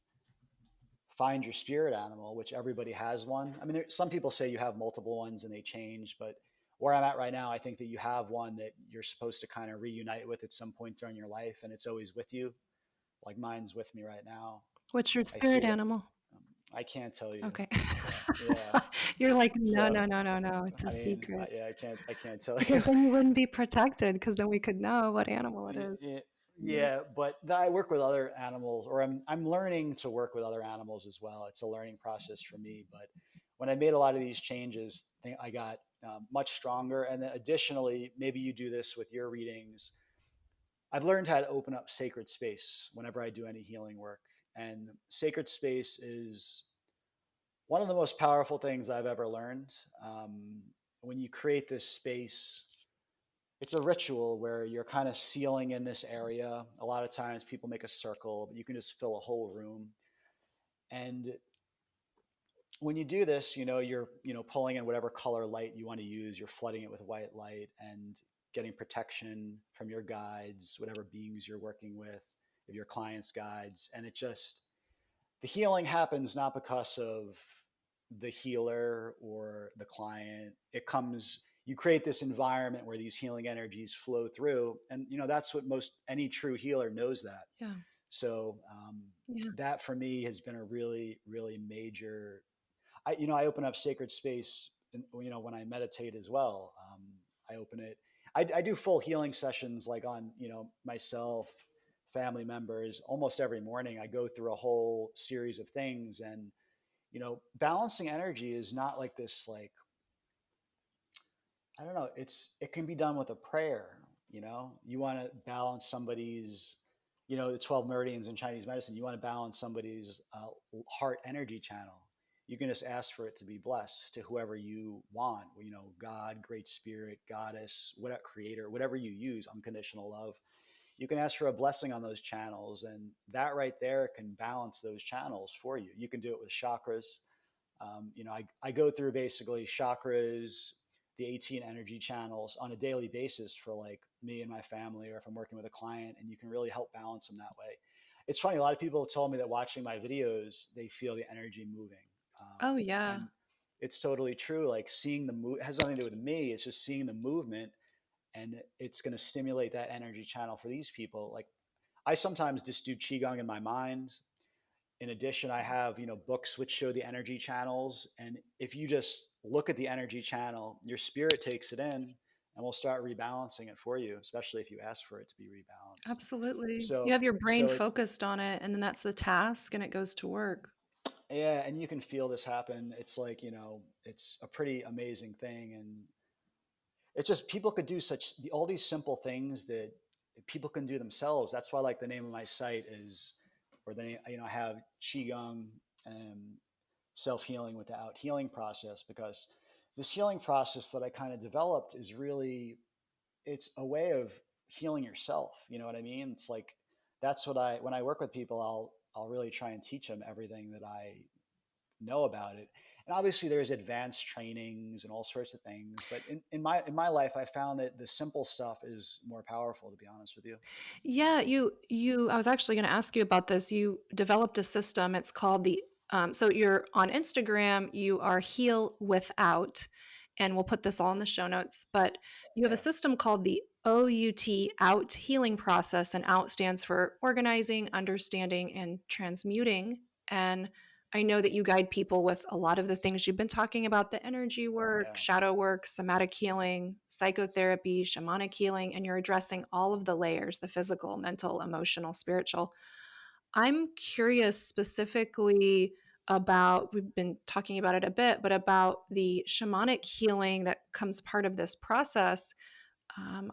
find your spirit animal, which everybody has one. I mean, some people say you have multiple ones and they change, but where I'm at right now, I think that you have one that you're supposed to kind of reunite with at some point during your life, and it's always with you. Like mine's with me right now. What's your I see spirit it. animal? I can't tell you. Okay. Yeah. You're like, no, So, no, no, no, no. It's a I mean, secret. yeah, I can't tell you. Because then you wouldn't be protected because then we could know what animal it is. Yeah, Yeah. yeah, but I work with other animals, or I'm learning to work with other animals as well. It's a learning process for me. But when I made a lot of these changes, I got much stronger. And then additionally, maybe you do this with your readings. I've learned how to open up sacred space whenever I do any healing work, and sacred space is one of the most powerful things I've ever learned. When you create this space, it's a ritual where you're kind of sealing in this area. A lot of times people make a circle, but you can just fill a whole room. And when you do this, you're, pulling in whatever color light you want to use. You're flooding it with white light and getting protection from your guides, whatever beings you're working with, of your clients' guides. And the healing happens not because of the healer or the client. You create this environment where these healing energies flow through. And, that's what any true healer knows that. Yeah. So Yeah. that for me has been a really, really major, I open up sacred space, when I meditate as well. I open it, I do full healing sessions like on, myself, family members, almost every morning. I go through a whole series of things, and balancing energy is not like this, like, I don't know, it can be done with a prayer. You want to balance somebody's, the 12 meridians in Chinese medicine. You want to balance somebody's heart energy channel. You can just ask for it to be blessed to whoever you want, God, great spirit, goddess, whatever, creator, whatever you use, unconditional love. You can ask for a blessing on those channels, and that right there can balance those channels for you. You can do it with chakras. I go through basically chakras, the 18 energy channels on a daily basis for like me and my family, or if I'm working with a client, and you can really help balance them that way. It's funny. A lot of people have told me that watching my videos, they feel the energy moving. Oh, yeah. And it's totally true. Like seeing the move has nothing to do with me. It's just seeing the movement, and it's going to stimulate that energy channel for these people. Like I sometimes just do Qigong in my mind. In addition, I have, books which show the energy channels. And if you just look at the energy channel, your spirit takes it in and will start rebalancing it for you, especially if you ask for it to be rebalanced. Absolutely. You So, have your brain so it's, focused on it, and then that's the task, and it goes to work. yeah, and you can feel this happen. It's like, it's a pretty amazing thing. And it's just people could do all these simple things that people can do themselves. That's why, like, the name of my site is, or the name, I have Qigong and self healing with the Out healing process, because this healing process that I kind of developed is really, it's a way of healing yourself. You know what I mean? It's like, that's what when I work with people, I'll really try and teach them everything that I know about it. And obviously there's advanced trainings and all sorts of things, but in my life, I found that the simple stuff is more powerful, to be honest with you. Yeah, I was actually going to ask you about this. You developed a system. It's called so you're on Instagram, you are Heal Without, and we'll put this all in the show notes, but you have a Yeah. system called the Out healing process, and Out stands for organizing, understanding, and transmuting. And I know that you guide people with a lot of the things you've been talking about: the energy work, Yeah. shadow work, somatic healing, psychotherapy, shamanic healing, and you're addressing all of the layers: the physical, mental, emotional, spiritual. I'm curious specifically about, we've been talking about it a bit, but about the shamanic healing that comes part of this process.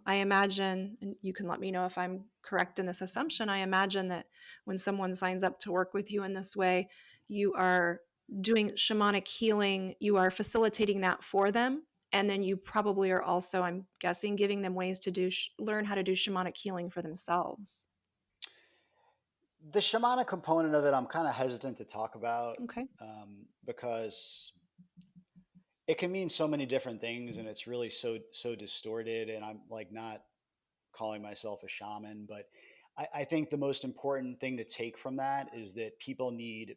I imagine, and you can let me know if I'm correct in this assumption, I imagine that when someone signs up to work with you in this way, you are doing shamanic healing, you are facilitating that for them. And then you probably are also, I'm guessing, giving them ways to learn how to do shamanic healing for themselves. The shamanic component of it, I'm kind of hesitant to talk about, Okay. because it can mean so many different things, and it's really so distorted. And I'm like not calling myself a shaman, but I think the most important thing to take from that is that people need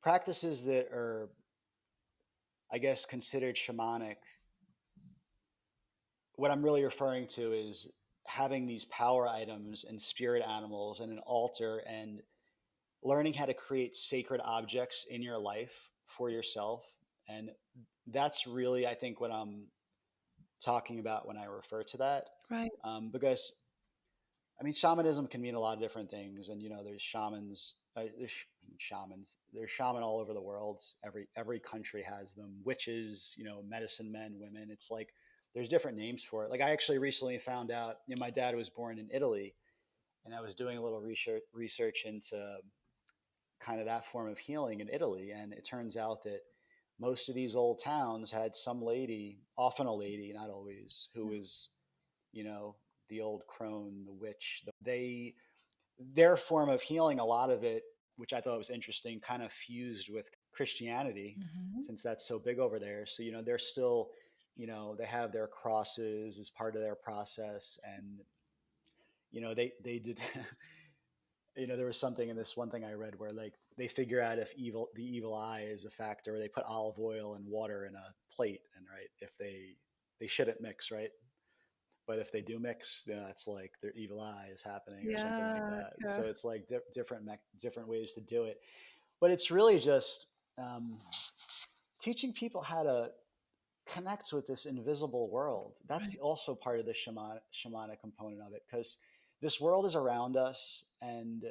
practices that are, I guess, considered shamanic. What I'm really referring to is having these power items and spirit animals and an altar, and learning how to create sacred objects in your life for yourself. And that's really, I think, what I'm talking about when I refer to that. Right. Because I mean, shamanism can mean a lot of different things, and there's shamans. Shamans. There's shaman all over the world. Every country has them. Witches, medicine men, women. It's like there's different names for it. Like I actually recently found out. My dad was born in Italy, and I was doing a little research into kind of that form of healing in Italy, and it turns out that most of these old towns had some lady, often a lady, not always, who was you know, the old crone, the witch. Their form of healing, a lot of it, which I thought was interesting, kind of fused with Christianity, Mm-hmm. since that's so big over there. So, they're still, they have their crosses as part of their process. And, they did, there was something in this one thing I read where like they figure out if the evil eye is a factor. They put olive oil and water in a plate, and right, if they shouldn't mix, right? But if they do mix, it's like their evil eye is happening or something like Yeah. that. Yeah. So it's like different ways to do it. But it's really just teaching people how to connect with this invisible world. That's Right. also part of the shamanic component of it, because this world is around us, and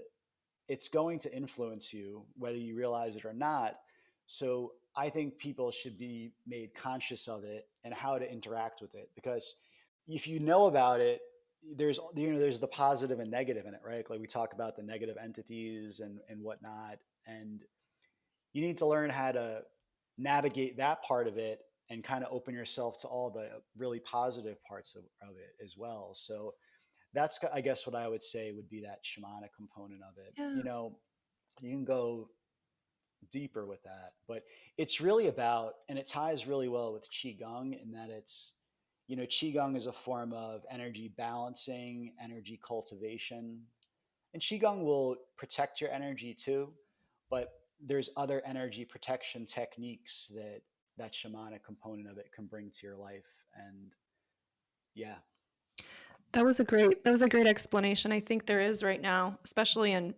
it's going to influence you whether you realize it or not. So I think people should be made conscious of it and how to interact with it, because if you know about it, there's the positive and negative in it, right? Like we talk about the negative entities and whatnot, and you need to learn how to navigate that part of it and kind of open yourself to all the really positive parts of it as well. So that's, I guess, what I would say would be that shamanic component of it. Yeah. You can go deeper with that, but it's really about, and it ties really well with Qigong in that it's, Qigong is a form of energy balancing, energy cultivation, and Qigong will protect your energy too, but there's other energy protection techniques that shamanic component of it can bring to your life. And yeah. That was a great explanation. I think there is right now, especially in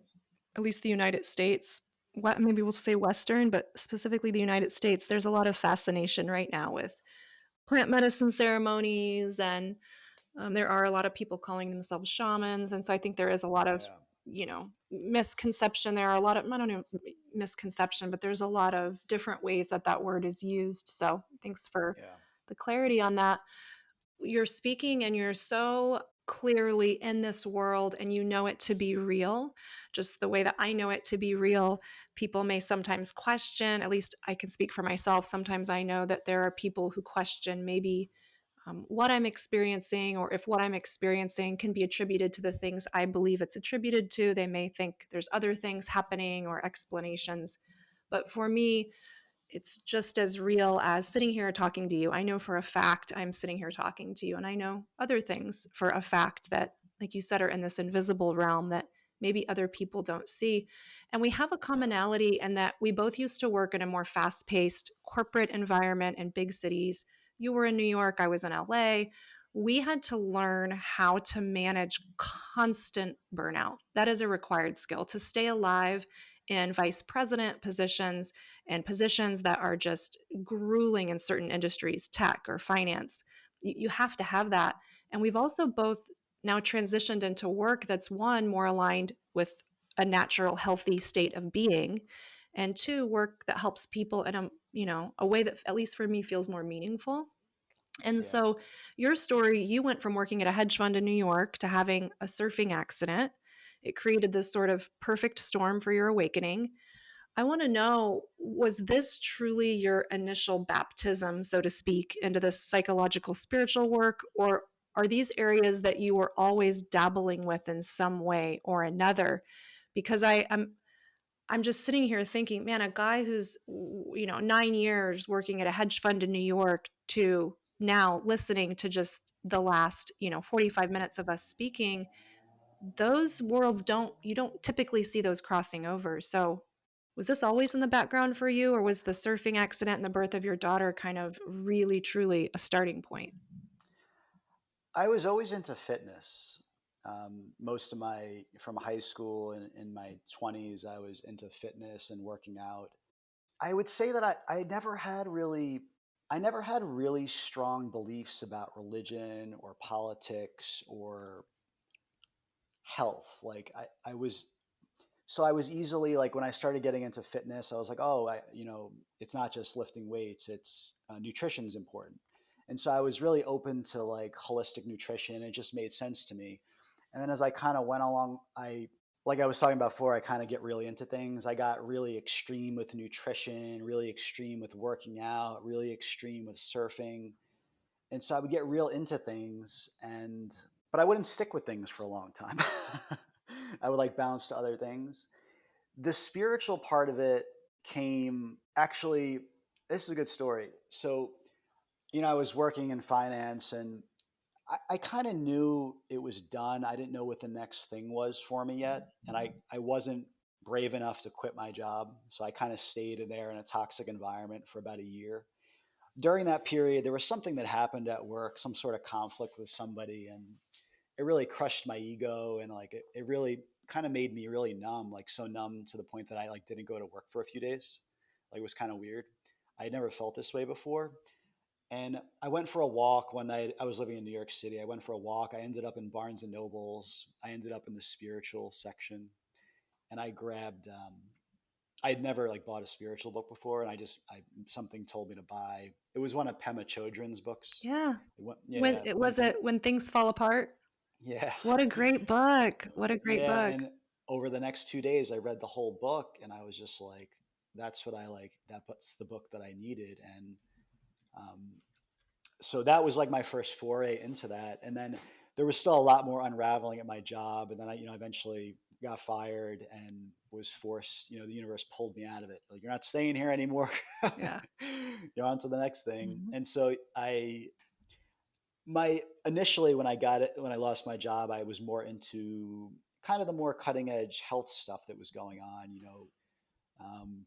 at least the United States, what maybe we'll say Western, but specifically the United States, there's a lot of fascination right now with plant medicine ceremonies, and there are a lot of people calling themselves shamans. And so I think there is a lot of, Yeah. misconception. There are a lot of, I don't know, it's misconception, but there's a lot of different ways that that word is used. So thanks for Yeah. the clarity on that. You're speaking and you're so clearly in this world and you know it to be real, just the way that I know it to be real. People may sometimes question, at least I can speak for myself. Sometimes I know that there are people who question maybe what I'm experiencing, or if what I'm experiencing can be attributed to the things I believe it's attributed to. They may think there's other things happening or explanations. But for me, it's just as real as sitting here talking to you. I know for a fact I'm sitting here talking to you, and I know other things for a fact that, like you said, are in this invisible realm that maybe other people don't see. And we have a Yeah. commonality in that we both used to work in a more fast paced corporate environment in big cities. You were in New York, I was in LA. We had to learn how to manage constant burnout. That is a required skill to stay alive in vice president positions and positions that are just grueling in certain industries, tech or finance. You have to have that. And we've also both now transitioned into work that's one, more aligned with a natural, healthy state of being, and two, work that helps people in a way that, at least for me, feels more meaningful. And Yeah. so your story, you went from working at a hedge fund in New York to having a surfing accident. It created this sort of perfect storm for your awakening. I want to know, was this truly your initial baptism, so to speak, into this psychological spiritual work, or are these areas that you were always dabbling with in some way or another? Because I'm just sitting here thinking, man, a guy who's 9 years working at a hedge fund in New York to now listening to just the last 45 minutes of us speaking, those worlds don't typically see those crossing over. So was this always in the background for you, or was the surfing accident and the birth of your daughter kind of really truly a starting point? I was always into fitness. Most of from high school and in my 20s, I was into fitness and working out. I would say that I never had really strong beliefs about religion or politics or health. I was easily like, when I started getting into fitness, I was like, oh, it's not just lifting weights, it's nutrition's important. And so I was really open to like holistic nutrition. It just made sense to me. And then as I kind of went along, like I was talking about before, I kind of get really into things. I got really extreme with nutrition, really extreme with working out, really extreme with surfing. And so I would get real into things, but I wouldn't stick with things for a long time. I would like bounce to other things. The spiritual part of it came actually, this is a good story. So, I was working in finance, and I kind of knew it was done. I didn't know what the next thing was for me yet. And I wasn't brave enough to quit my job. So I kind of stayed in there in a toxic environment for about a year. During that period, there was something that happened at work, some sort of conflict with somebody, and it really crushed my ego. And like, it really kind of made me really numb, like so numb to the point that I like didn't go to work for a few days. Like, it was kind of weird. I had never felt this way before. And I went for a walk one night. I was living in New York City. I went for a walk. I ended up in Barnes and Nobles. I ended up in the spiritual section, and I grabbed. I had never like bought a spiritual book before, and I something told me to buy. It was one of Pema Chodron's books. Yeah. When Yeah, it was it when things fall apart? yeah, What a great book. What a great yeah. book. And over the next 2 days, I read the whole book, and I was just like, "That's what I like. That's the book that I needed." And um, so that was like my first foray into that. And then there was still a lot more unraveling at my job. And then I eventually got fired and was forced, the universe pulled me out of it. Like, you're not staying here anymore. Yeah. You're on to the next thing. Mhm. And so my initially when I lost my job, I was more into kind of the more cutting edge health stuff that was going on,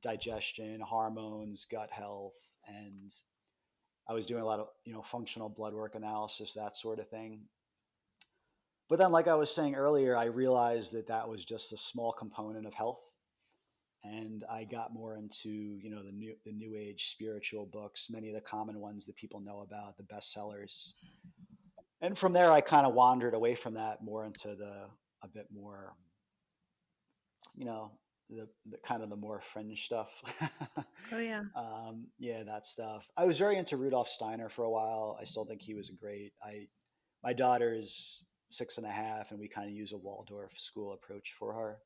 digestion, hormones, gut health, and I was doing a lot of, functional blood work analysis, that sort of thing. But then, like I was saying earlier, I realized that that was just a small component of health. And I got more into, the new age spiritual books, many of the common ones that people know about, the bestsellers. And from there, I kind of wandered away from that more into a bit more, you know, the kind of the more fringe stuff. Oh yeah. Yeah, that stuff. I was very into Rudolf Steiner for a while. I still think he was a great. My daughter is 6.5, and we kind of use a Waldorf school approach for her,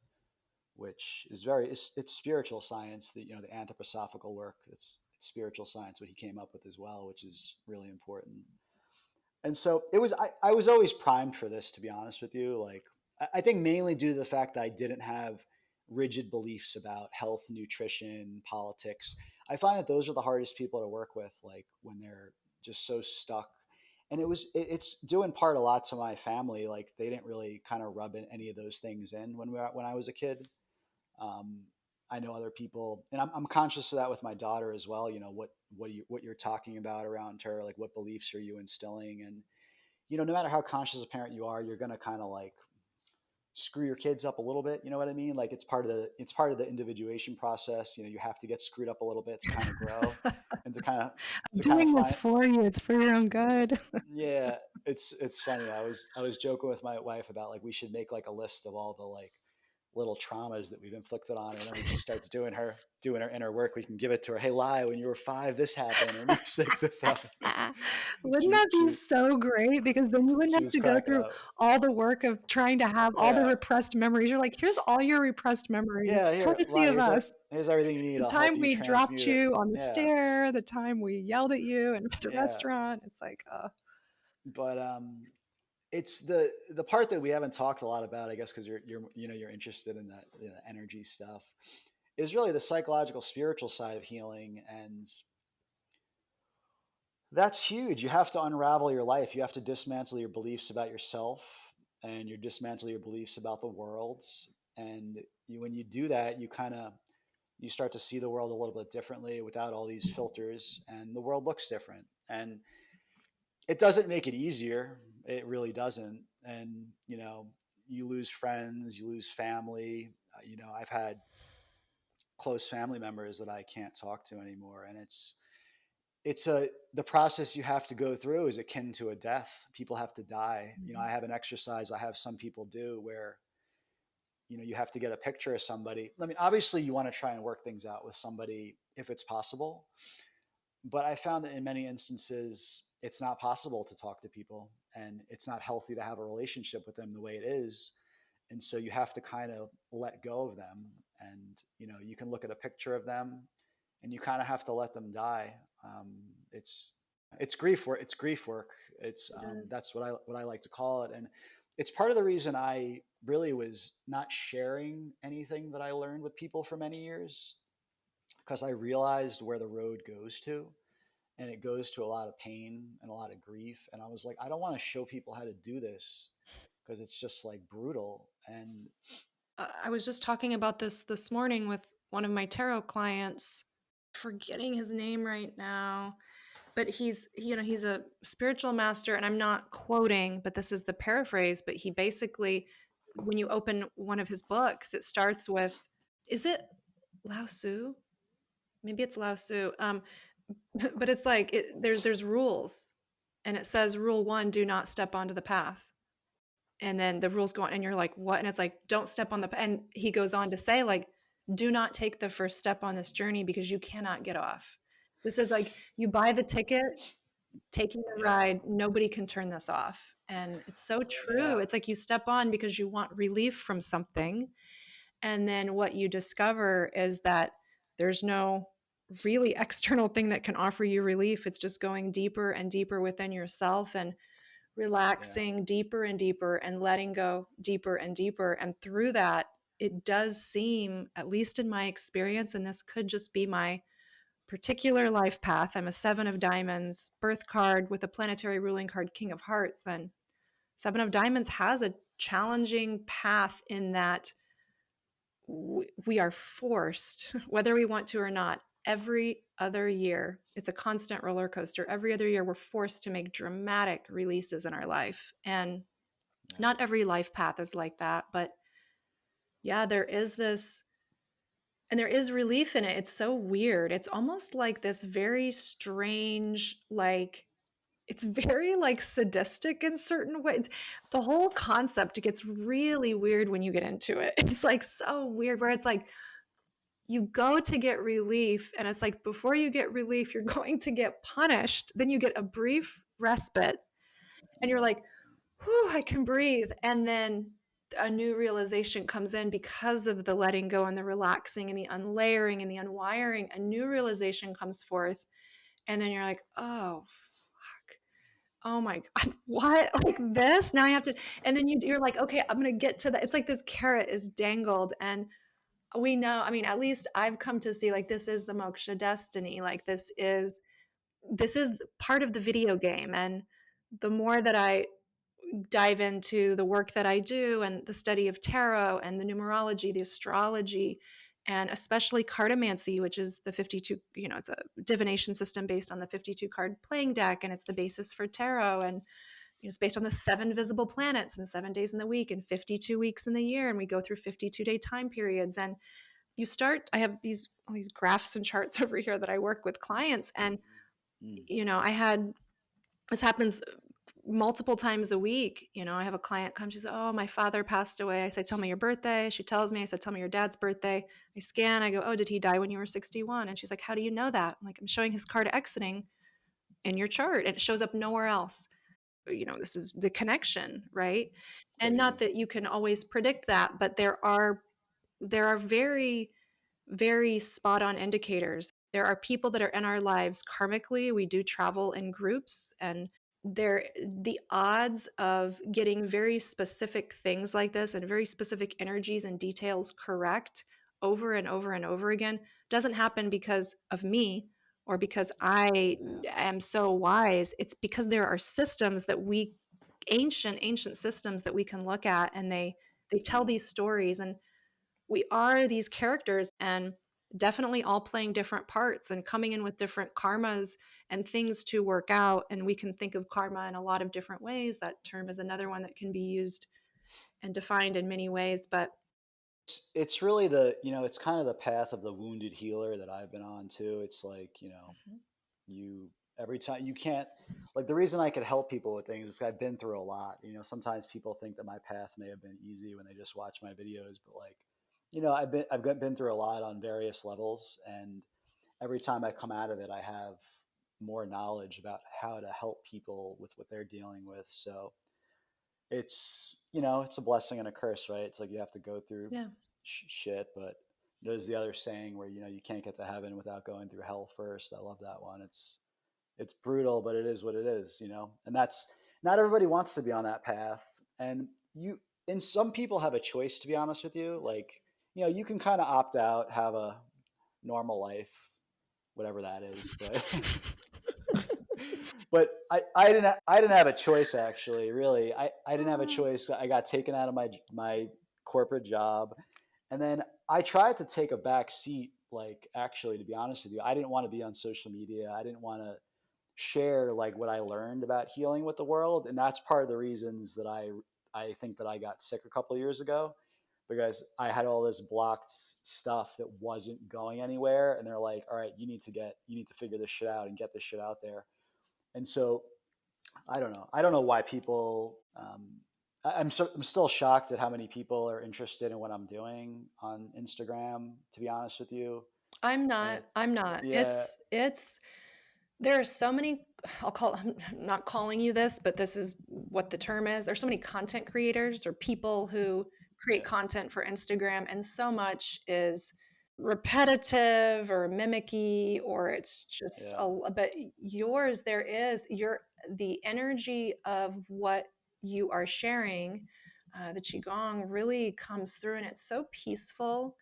which is it's spiritual science. The anthroposophical work. It's spiritual science what he came up with as well, which is really important. And so it was. I was always primed for this, to be honest with you. Like, I think mainly due to the fact that I didn't have rigid beliefs about health, nutrition, politics. I find that those are the hardest people to work with, like when they're just so stuck. And it's due in part a lot to my family. Like, they didn't really kind of rub in any of those things in when I was a kid. Um, I know other people, and I'm conscious of that with my daughter as well. What you're talking about around her, like what beliefs are you instilling, and no matter how conscious a parent you are, you're gonna kind of like screw your kids up a little bit. You know what I mean? Like, it's part of the individuation process. You have to get screwed up a little bit to kind of grow and I'm to kind of doing this find. for you. It's for your own good. Yeah, it's funny. I was joking with my wife about like we should make like a list of all the like little traumas that we've inflicted on her. And then when she starts doing her inner work, we can give it to her. Hey, Lai, when you were 5, this happened. When you were 6, this happened. Wouldn't she, that be she, so great? Because then you wouldn't she have was to go cracking through up. all the work of trying to have all the Yeah. repressed memories. You're like, here's all your repressed memories, Yeah. Here, courtesy Lai, of us. here's everything you need. The I'll help time you we dropped transmute it. you on the Yeah. stair, the time we yelled at you and at the Yeah. restaurant. It's like, But, it's the part that we haven't talked a lot about, I guess, because you're interested in that, energy stuff, is really the psychological, spiritual side of healing, and that's huge. You have to unravel your life. You have to dismantle your beliefs about yourself, and you dismantle your beliefs about the world. And when you do that, you start to see the world a little bit differently without all these filters, and the world looks different. And it doesn't make it easier. It really doesn't. And you lose friends, you lose family. I've had close family members that I can't talk to anymore, and it's the process you have to go through is akin to a death. People have to die. I have an exercise I have some people do where you have to get a picture of somebody. I mean, obviously you want to try and work things out with somebody if it's possible, but I found that in many instances it's not possible to talk to people, and it's not healthy to have a relationship with them the way it is. And so you have to kind of let go of them, and you can look at a picture of them and you kind of have to let them die. It's grief work. It's grief work. It's it is. That's what I like to call it. And it's part of the reason I really was not sharing anything that I learned with people for many years, because I realized where the road goes to, and it goes to a lot of pain and a lot of grief. And I was like, I don't want to show people how to do this because it's just like brutal. And I was just talking about this morning with one of my tarot clients, forgetting his name right now, but he's a spiritual master, and I'm not quoting, but this is the paraphrase, but he basically, when you open one of his books, it starts with, is it Lao Tzu? Maybe it's Lao Tzu. But it's like there's rules, and it says rule 1, do not step onto the path. And then the rules go on, and you're like, what? And it's like, don't step on the, and he goes on to say, like, do not take the first step on this journey because you cannot get off. This is like, you buy the ticket, taking the yeah, ride, nobody can turn this off. And it's so true. yeah, It's like you step on because you want relief from something. And then what you discover is that there's no really external thing that can offer you relief. It's just going deeper and deeper within yourself, and yeah, relaxing deeper and deeper and letting go deeper and deeper. And through that, it does seem, at least in my experience, and this could just be my particular life path. I'm a 7 of Diamonds birth card with a planetary ruling card, King of Hearts. And 7 of Diamonds has a challenging path in that we are forced, whether we want to or not, every other year. It's a constant roller coaster. Every other year, we're forced to make dramatic releases in our life. And yeah, not every life path is like that, but yeah, there is this, and there is relief in it. It's so weird. It's almost like this very strange, like, it's very like sadistic in certain ways. The whole concept gets really weird when you get into it. It's like so weird where it's like you go to get relief, and it's like before you get relief, you're going to get punished. Then you get a brief respite, and you're yeah, like, whew, I can breathe. And then a new realization comes in because of the letting go and the relaxing and the unlayering and the unwiring. A new realization comes forth. And then you're like, oh, fuck. Oh my God, what? Like this? Now I have to. And then you're like, okay, I'm going to get to that. It's like this carrot is dangled. And we know, I mean, at least I've come to see, like, this is the moksha destiny. Like, this is part of the video game. And the more that I dive into the work that I do and the study of tarot and the numerology, the astrology, and especially cartomancy, which is the 52, it's a divination system based on the 52 card playing deck, and it's the basis for tarot. And it's based on the 7 visible planets and 7 days in the week and 52 weeks in the year. And we go through 52-day time periods. And I have all these graphs and charts over here that I work with clients. And, mm, I had, this happens multiple times a week, I have a client come, she says, oh, my father passed away. I say, tell me your birthday. She tells me, I said, tell me your dad's birthday. I scan, I go, oh, did he die when you were 61? And she's like, how do you know that? I'm like, I'm showing his card exiting in your chart and it shows up nowhere else. This is the connection, right? And not Crazy. that you can always predict that, but there are very, very spot on indicators. There are people that are in our lives karmically. We do travel in groups, and the odds of getting very specific things like this and very specific energies and details correct over and over and over again doesn't happen because of me or because I Yeah. am so wise. It's because there are systems that ancient systems that we can look at, and they tell Yeah. these stories, and we are these characters and definitely all playing different parts and coming in with different karmas and things to work out. And we can think of karma in a lot of different ways. That term is another one that can be used and defined in many ways. But It's really it's kind of the path of the wounded healer that I've been on too. It's like, you every time you can't, like, the reason I could help people with things is I've been through a lot. Sometimes people think that my path may have been easy when they just watch my videos, but like, I've been through a lot on various levels, and every time I come out of it, I have more knowledge about how to help people with what they're dealing with. So it's a blessing and a curse, right? It's like you have to go through yeah, shit, but there's the other saying where you can't get to heaven without going through hell first. I love that one. It's brutal, but it is what it is. And that's not everybody wants to be on that path, and some people have a choice. To be honest with you, like you can kind of opt out, have a normal life, whatever that is, but. But I didn't have a choice, actually. Really, I didn't have a choice. I got taken out of my corporate job, and then I tried to take a back seat. Like, actually, to be honest with you, I didn't want to be on social media. I didn't want to share like what I learned about healing with the world, and that's part of the reasons that I think that I got sick a couple of years ago, because I had all this blocked stuff that wasn't going anywhere, and they're like, all right, you need to figure this shit out and get this shit out there. And so I don't know. I don't know why people. I'm still shocked at how many people are interested in what I'm doing on Instagram. To be honest with you, I'm and not. it's I'm not. yeah, It's there are so many. I'm not calling you this, but this is what the term is. There's so many content creators or people who create yeah, content for Instagram, and so much is repetitive or mimicky, or it's just yeah, but yours, the energy of what you are sharing. The Qigong really comes through, and it's so peaceful,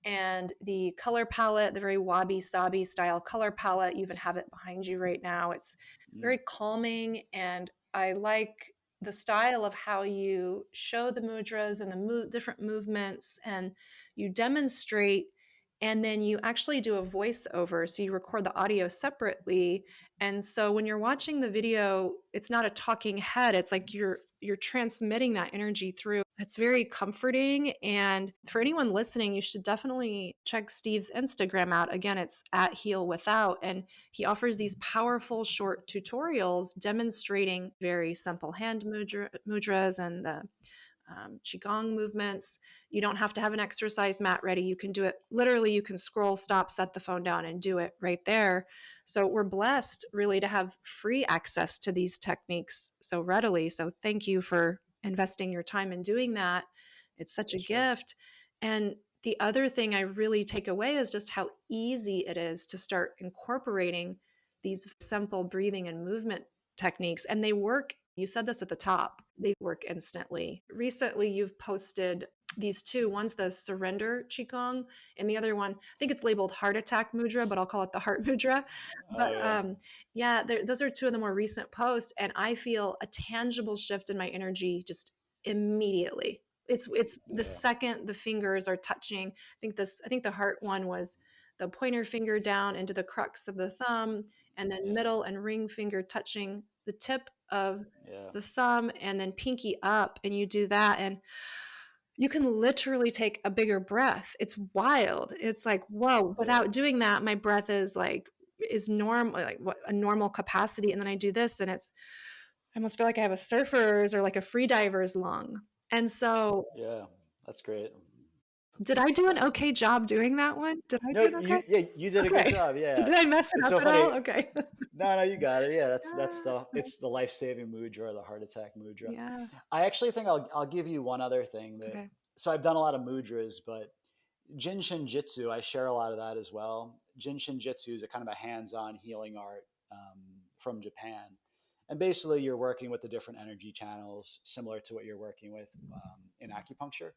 and the color palette, the very wabi sabi style color palette, you even have it behind you right now. It's mm, very calming, and I like the style of how you show the mudras and the different movements, and you demonstrate, and then you actually do a voiceover. So you record the audio separately, and so when you're watching the video, it's not a talking head. It's like you're transmitting that energy through. It's very comforting. And for anyone listening, you should definitely check Steve's Instagram out. Again, it's at Heal Without. And he offers these powerful short tutorials demonstrating very simple hand mudras and the Qigong movements. You don't have to have an exercise mat ready. You can do it literally. You can scroll, stop, set the phone down, and do it right there. So we're blessed really to have free access to these techniques so readily. So thank you for investing your time in doing that. It's such a for sure. gift. And the other thing I really take away is just how easy it is to start incorporating these simple breathing and movement techniques. And they work. You said this at the top, they work instantly. Recently, you've posted these two. One's the surrender Qigong, and the other one, I think it's labeled heart attack mudra, but I'll call it the heart mudra. Oh But yeah, yeah, those are two of the more recent posts, and I feel a tangible shift in my energy just immediately. It's the yeah, second the fingers are touching. I think the heart one was the pointer finger down into the crux of the thumb, and then yeah, middle and ring finger touching the tip of yeah, the thumb, and then pinky up, and you do that, and you can literally take a bigger breath. It's wild. It's like, whoa, yeah, without doing that, my breath is normal, like what a normal capacity. And then I do this, and it's almost feel like I have a surfer's or like a free diver's lung. And so, Yeah, that's great. did I do an okay job doing that one? Did I No, do it okay? you did a good Okay. job. Yeah, Did I mess it it's up so at all? funny. Okay. No, you got it. Yeah, that's Ah, it's the life saving mudra, the heart attack mudra. yeah. I actually think I'll give you one other thing that. Okay. So I've done a lot of mudras, but Jin Shin Jitsu, I share a lot of that as well. Jin Shin Jitsu is a kind of a hands-on healing art from Japan, and basically you're working with the different energy channels, similar to what you're working with in acupuncture,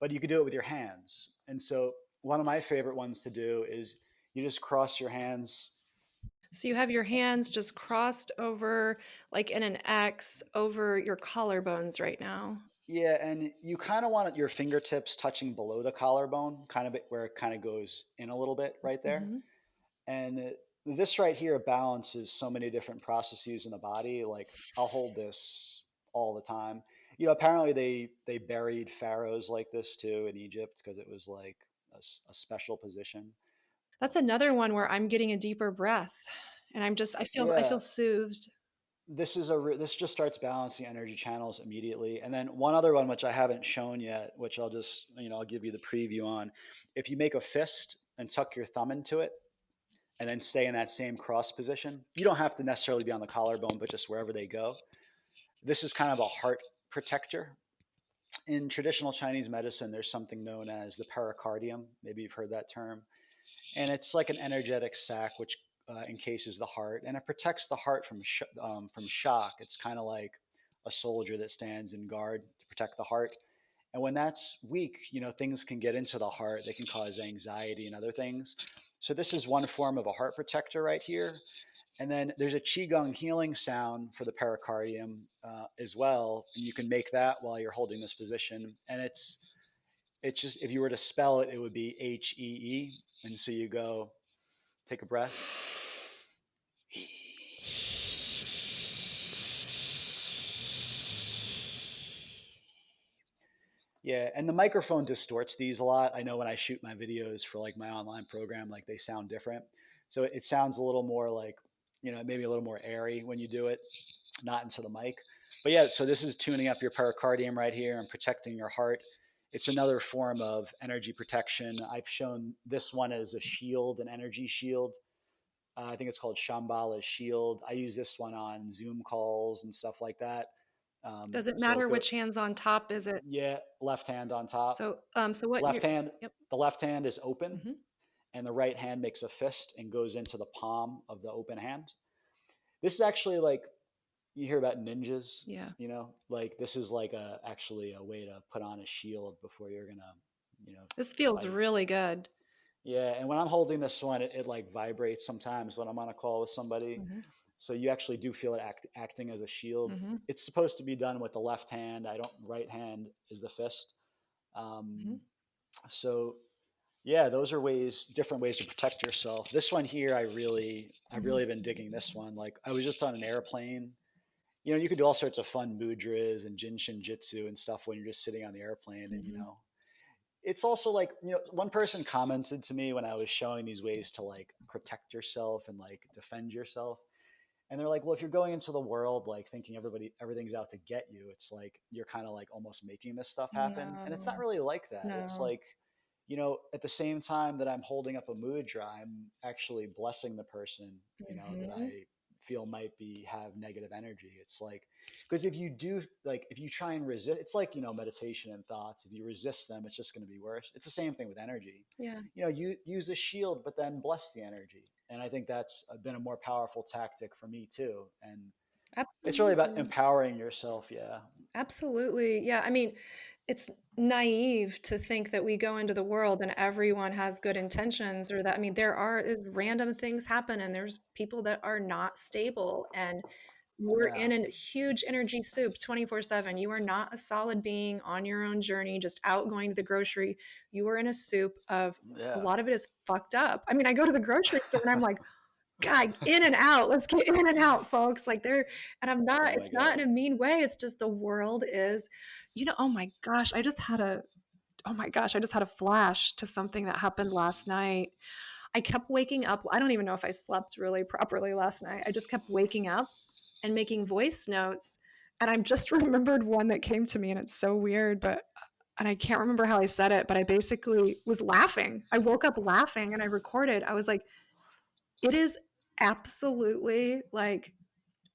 but you could do it with your hands. And so one of my favorite ones to do is you just cross your hands. So you have your hands just crossed over, like in an X, over your collarbones right now. Yeah, and you kind of want your fingertips touching below the collarbone, kind of where it kind of goes in a little bit right there. Hmm. And this right here balances so many different processes in the body. Like I'll hold this all the time. You know, apparently they buried pharaohs like this too in Egypt because it was like a special position. That's another one where I'm getting a deeper breath, and I Yeah, feel soothed. this just starts balancing energy channels immediately. And then one other one which I haven't shown yet, which I'll just I'll give you the preview on. If you make a fist and tuck your thumb into it, and then stay in that same cross position. You don't have to necessarily be on the collarbone, but just wherever they go. This is kind of a heart protector. In traditional Chinese medicine, there's something known as the pericardium. Maybe you've heard that term. And it's like an energetic sac which encases the heart, and it protects the heart from shock. It's kind of like a soldier that stands in guard to protect the heart. And when that's weak, things can get into the heart. They can cause anxiety and other things. So this is one form of a heart protector right here. And then there's a Qigong healing sound for the pericardium as well. And you can make that while you're holding this position. And it's just, if you were to spell it, it would be HEE. And so you go, take a breath. Yeah, and the microphone distorts these a lot. I know when I shoot my videos for like my online program, like they sound different. So it sounds a little more like, maybe a little more airy when you do it, not into the mic. But yeah, so this is tuning up your pericardium right here and protecting your heart. It's another form of energy protection. I've shown this one as a shield, an energy shield. I think it's called Shambhala's Shield. I use this one on Zoom calls and stuff like that. Does it So matter which hand's on top? Is it yeah, left hand on top. so what Left you're hand, Yep. the left hand is open, Hmm. and the right hand makes a fist and goes into the palm of the open hand. This is actually like you hear about ninjas, Yeah. like this is like actually a way to put on a shield before you're gonna, This feels fight. really good. Yeah, and when I'm holding this one, it like vibrates sometimes when I'm on a call with somebody. Hmm. So you actually do feel it acting as a shield. Hmm. It's supposed to be done with the left hand. I don't. Right hand is the fist. Hmm. Um, so yeah, those are different ways to protect yourself. This one here, I've Hmm. really been digging this one. Like I was just on an airplane. You could do all sorts of fun mudras and Jinshin Jitsu and stuff when you're just sitting on the airplane. And Hmm. it's also like, one person commented to me when I was showing these ways to like protect yourself and like defend yourself. And they're like, well, if you're going into the world like thinking everything's out to get you, it's like you're kind of like almost making this stuff happen. And it's not No, really like that. It's no. like, at the same time that I'm holding up a mudra, I'm actually blessing the person, that Hmm. I feel might have negative energy. It's like, because if you do, like, if you try and resist, it's like, meditation and thoughts. If you resist them, it's just going to be worse. It's the same thing with energy. Yeah, You use a shield, but then bless the energy. And I think that's been a more powerful tactic for me too. And it's really about absolutely. empowering yourself. Yeah. Absolutely. Yeah. I mean, it's naive to think that we go into the world and everyone has good intentions, or that, I mean, there's random things happen and there's people that are not stable, and you're Yeah. in a huge energy soup 24/7. You are not a solid being on your own journey, just out going to the grocery. You are in a soup of a Yeah. lot of it is fucked up. I mean, I go to the grocery store and I'm like, God, in and out. Let's get in and out, folks. Like they're, and I'm not, Oh my it's not God. in a mean way. It's just the world is, oh my gosh, I just had a flash to something that happened last night. I kept waking up. I don't even know if I slept really properly last night. I just kept waking up and making voice notes And I just remembered one that came to me, and it's so weird, but and I can't remember how I said it, but I basically was laughing. I woke up laughing and I recorded. I was like, it is absolutely like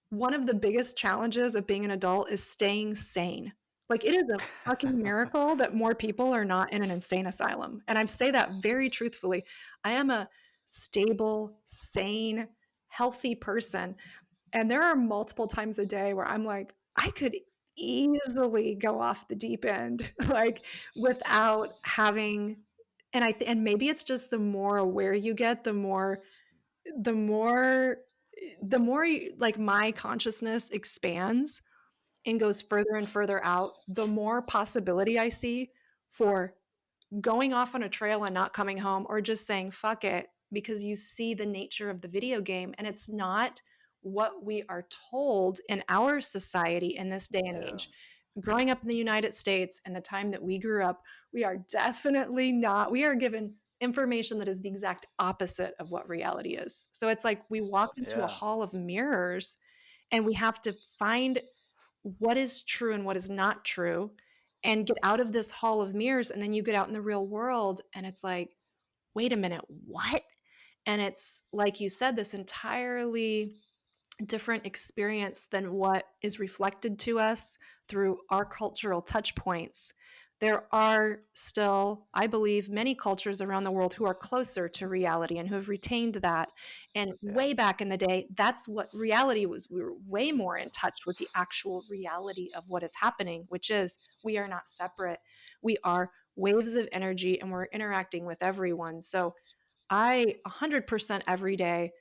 one of the biggest challenges of being an adult is staying sane. Like, it is a fucking miracle that more people are not in an insane asylum. And I say that very truthfully. I am a stable, sane, healthy person. And there are multiple times a day where I'm like, I could easily go off the deep end, like without having, and maybe it's just the more aware you get, the more like my consciousness expands and goes further and further out, the more possibility I see for going off on a trail and not coming home, or just saying fuck it, because you see the nature of the video game and it's not what we are told in our society in this day and Yeah. age. Growing up in the United States and the time that we grew up, we are definitely not, we are given information that is the exact opposite of what reality is. So it's like we walk into a Yeah. hall of mirrors and we have to find what is true and what is not true and get out of this hall of mirrors. And then you get out in the real world and it's like, wait a minute, what? And it's like you said, this entirely different experience than what is reflected to us through our cultural touch points. There are still, I believe, many cultures around the world who are closer to reality and who have retained that. And Yeah. way back in the day, that's what reality was. We were way more in touch with the actual reality of what is happening, which is we are not separate. We are waves of energy and we're interacting with everyone. So I 100% every day,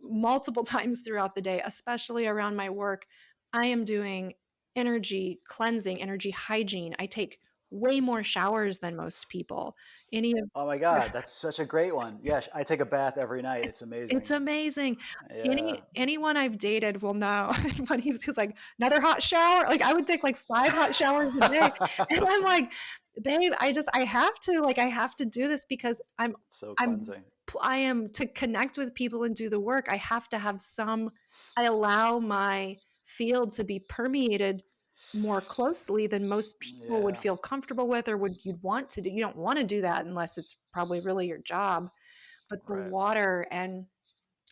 multiple times throughout the day, especially around my work, I am doing energy cleansing, energy hygiene. I take way more showers than most people. Any of Oh my God, that's such a great one. Yeah, I take a bath every night. It's it's amazing. amazing. Yeah. Anyone I've dated will know when he's like, another hot shower. Like I would take like 5 hot showers a day. And I'm like, babe, I have to, like, I have to do this because It's so I'm, cleansing. I am to connect with people and do the work. I have to have I allow my field to be permeated more closely than most people would Yeah. feel comfortable with or would you'd want to do. You don't want to do that unless it's probably really your job. But the Right. water and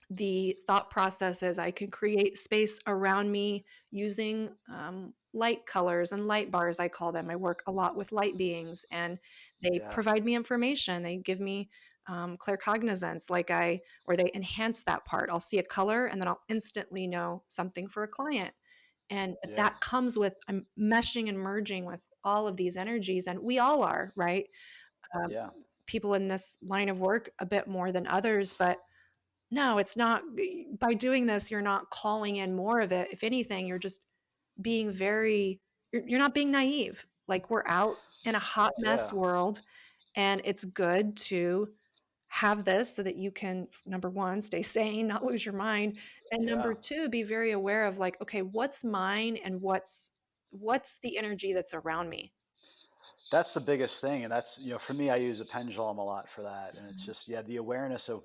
the thought process is I can create space around me using light colors and light bars, I call them. I work a lot with light beings and they Yeah. provide me information. They give me claircognizance, or they enhance that part. I'll see a color and then I'll instantly know something for a client. And Yeah. that comes with I'm meshing and merging with all of these energies, and we all are, right? Um, Yeah. People in this line of work a bit more than others, but no, it's not. By doing this, you're not calling in more of it. If anything, you're just being you're not being naive. Like we're out in a hot mess Yeah. world, and it's good to have this so that you can, number one, stay sane, not lose your mind. And number Yeah. two, be very aware of like, okay, what's mine and what's the energy that's around me. That's the biggest thing. And that's, for me, I use a pendulum a lot for that. And it's just, yeah, the awareness of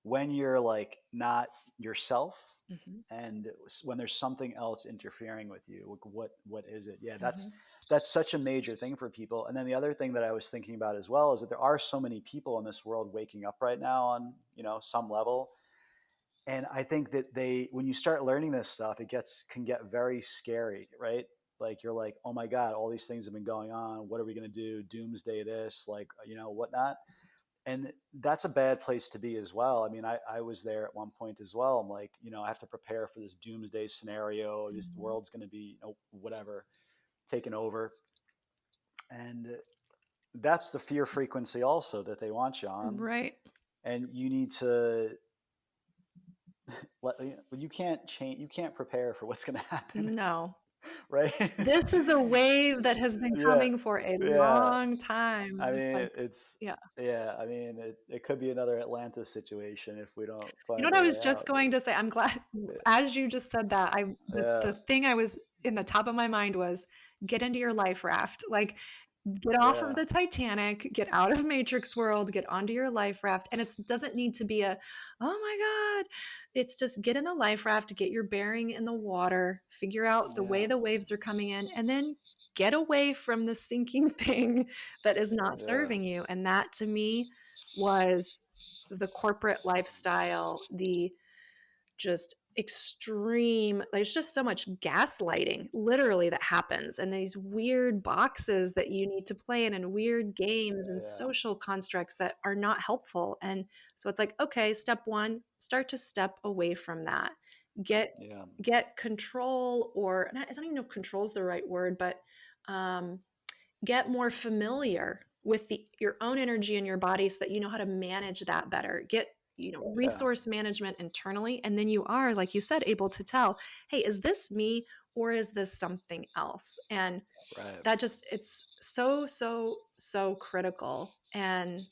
when you're like not yourself Hmm. and when there's something else interfering with you, like what is it? Yeah, that's Hmm. that's such a major thing for people. And then the other thing that I was thinking about as well is that there are so many people in this world waking up right now on, some level. And I think that when you start learning this stuff, can get very scary, right? Like you're like, oh my God, all these things have been going on. What are we going to do? Doomsday this, like, whatnot. And that's a bad place to be as well. I mean, I was there at one point as well. I'm like, I have to prepare for this doomsday scenario. This Hmm. world's going to be, whatever, taken over. And that's the fear frequency also that they want you on. Right. And you need to you can't change, you can't prepare for what's going to happen, No. right? This is a wave that has been Yeah. coming for a Yeah. long time. I It's mean, like, yeah. I mean, it could be another Atlanta situation if we don't You know find what a I way was just out. going to say? I'm glad as you just said that, Yeah. the thing I was in the top of my mind was get into your life raft. Like get off of Yeah. the Titanic, get out of Matrix world, get onto your life raft. And it doesn't need to be a, oh my God. It's just get in the life raft, get your bearing in the water, figure out the way Yeah. the waves are coming in, and then get away from the sinking thing that is not Yeah. serving you. And that to me was the corporate lifestyle, the just extreme, there's just so much gaslighting literally that happens, and these weird boxes that you need to play in, and weird games and Yeah. social constructs that are not helpful. And so it's like, okay, step one, start to step away from that. get Yeah. get control, or I don't even know if control is the right word, but um, get more familiar with your own energy in your body so that you know how to manage that better. Get, Yeah. resource management internally, and then you are, like you said, able to tell, hey, is this me or is this something else? And Right. that just, it's so so critical. And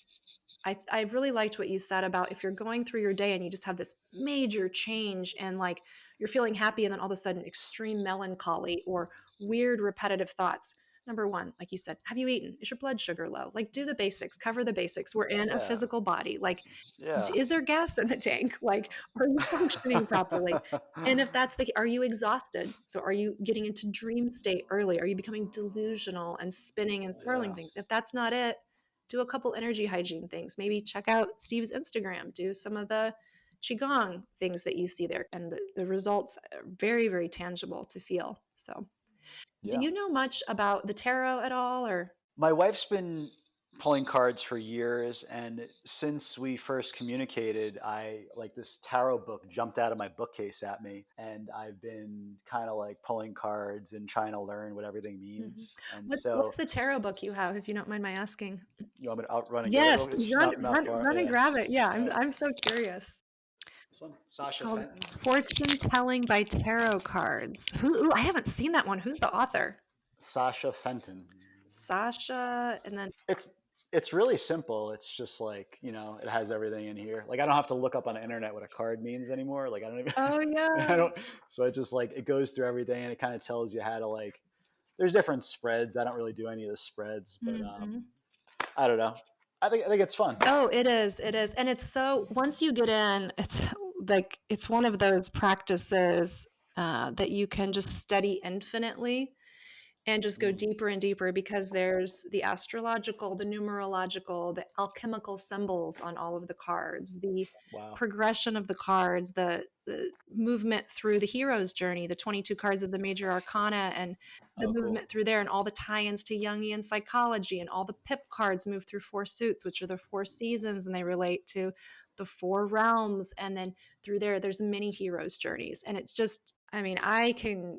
I really liked what you said about if you're going through your day and you just have this major change, and like you're feeling happy and then all of a sudden extreme melancholy or weird repetitive thoughts. Number one, like you said, have you eaten? Is your blood sugar low? Like, do the basics, cover the basics. We're in a Yeah. physical body. Like, Yeah. is there gas in the tank? Like, are you functioning properly? And if that's the, are you exhausted? So are you getting into dream state early? Are you becoming delusional and spinning and swirling Yeah. things? If that's not it, do a couple energy hygiene things. Maybe check out Steve's Instagram, do some of the Qigong things that you see there. And the results are very, very tangible to feel. So, do Yeah. you know much about the tarot at all? Or, My wife's been pulling cards for years, and since we first communicated, I like this tarot book jumped out of my bookcase at me, and I've been kind of like pulling cards and trying to learn what everything mhm. means. And What's so, the tarot book you have, if you don't mind my asking? you want me to outrun and get it? Yes, It's run, not run, far. run and Yeah. grab it. Yeah, All right. I'm so curious. This one, It's Sasha called Fenton. Fortune Telling by Tarot Cards. Ooh, I haven't seen that one. Who's the author? Sasha Fenton. Sasha, and then, It's it's really simple. It's just like, it has everything in here. Like I don't have to look up on the internet what a card means anymore. Like I don't even oh I yeah. don't so it just like it goes through everything, and it kind of tells you how to like there's different spreads. I don't really do any of the spreads, but Mhm. I don't know. I think it's fun. Oh, it is. It is. And it's so, once you get in, it's like, it's one of those practices that you can just study infinitely and just go Mm, deeper and deeper, because there's the astrological, the numerological, the alchemical symbols on all of the cards, the wow. progression of the cards, the movement through the hero's journey, the 22 cards of the major arcana, and the Oh, cool. movement through there, and all the tie-ins to Jungian psychology, and all the pip cards move through four suits, which are the four seasons, and they relate to the four realms. And then through there's many heroes journeys, and it's just, I mean, I can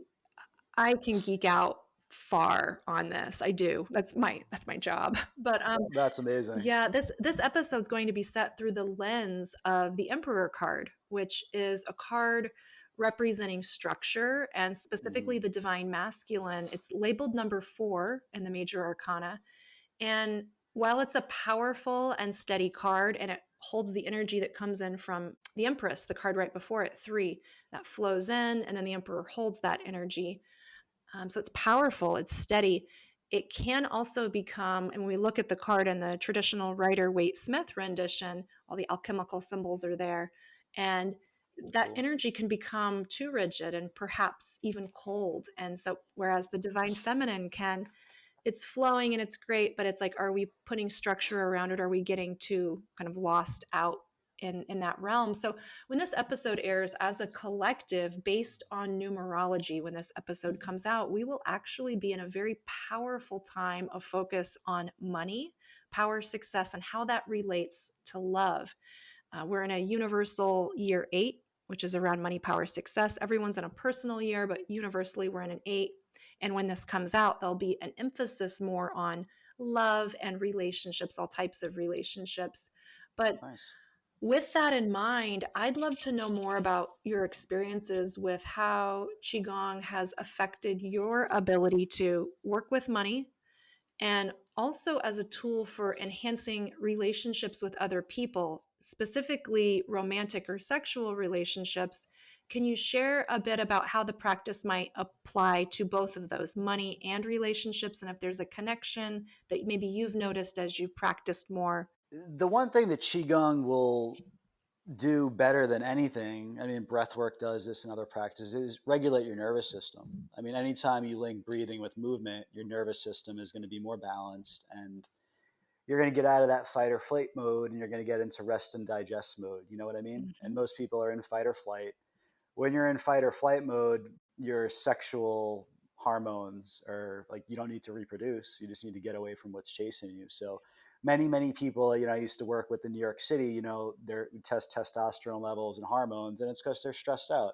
geek out far on this. I do. That's my job. But That's amazing. yeah, this episode's going to be set through the lens of the Emperor card, which is a card representing structure, and Hmm. specifically the divine masculine. It's labeled number 4 in the major arcana. And while it's a powerful and steady card, and it holds the energy that comes in from the Empress, the card right before it, 3, that flows in, and then the Emperor holds that energy. So it's powerful, it's steady. It can also become, and when we look at the card in the traditional Rider Waite Smith rendition, all the alchemical symbols are there. And that Cool. energy can become too rigid and perhaps even cold. And so, whereas the divine feminine can, it's flowing and it's great, but it's like, are we putting structure around it? Are we getting too kind of lost out in that realm? So when this episode airs as a collective based on numerology, when this episode comes out, we will actually be in a very powerful time of focus on money, power, success, and how that relates to love. We're in a universal year 8, which is around money, power, success. Everyone's in a personal year, but universally we're in an 8. And when this comes out, there'll be an emphasis more on love and relationships, all types of relationships. But Nice. with that in mind, I'd love to know more about your experiences with how Qigong has affected your ability to work with money, and also as a tool for enhancing relationships with other people, specifically romantic or sexual relationships, Can you share a bit about how the practice might apply to both of those, money and relationships, and if there's a connection that maybe you've noticed as you've practiced more? The one thing that Qigong will do better than anything, I mean, breath work does this and other practices, is regulate your nervous system. I mean, anytime you link breathing with movement, your nervous system is going to be more balanced, and you're going to get out of that fight or flight mode, and you're going to get into rest and digest mode. You know what I mean? And Mhm. most people are in fight or flight. When you're in fight or flight mode, your sexual hormones are like, you don't need to reproduce. You just need to get away from what's chasing you. So many people, I used to work with in New York City, they're test testosterone levels and hormones, and it's because they're stressed out.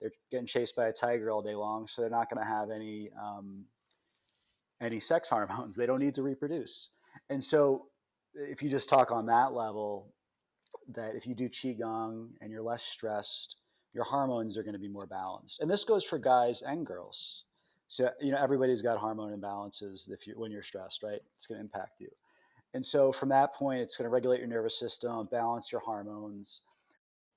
They're getting chased by a tiger all day long, so they're not going to have any sex hormones. They don't need to reproduce. And so if you just talk on that level, that if you do qigong and you're less stressed, your hormones are going to be more balanced. And this goes for guys and girls. So everybody's got hormone imbalances. If you when you're stressed, right, it's going to impact you. And so from that point, it's going to regulate your nervous system, balance your hormones.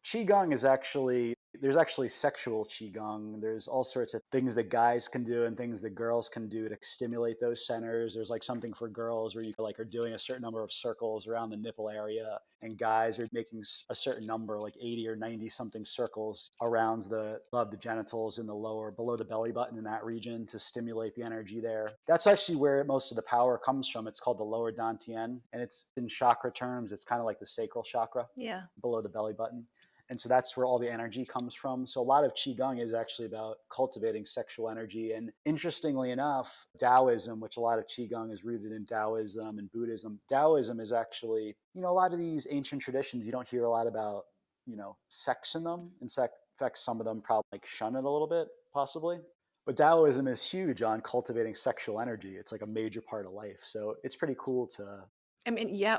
Qigong is actually, there's actually sexual Qigong. There's all sorts of things that guys can do and things that girls can do to stimulate those centers. There's like something for girls where you like are doing a certain number of circles around the nipple area, and guys are making a certain number, like 80 or 90 something circles around the above the genitals in the lower below the belly button in that region to stimulate the energy there. That's actually where most of the power comes from. It's called the lower dantian, and it's in chakra terms, it's kind of like the sacral chakra Yeah. below the belly button. And so that's where all the energy comes from. So a lot of qigong is actually about cultivating sexual energy. And interestingly enough, Taoism, which a lot of qigong is rooted in Taoism and Buddhism, Taoism is actually, a lot of these ancient traditions, you don't hear a lot about, sex in them. In fact, some of them probably like shun it a little bit, possibly. But Taoism is huge on cultivating sexual energy. It's like a major part of life. So it's pretty cool to. I mean, yeah,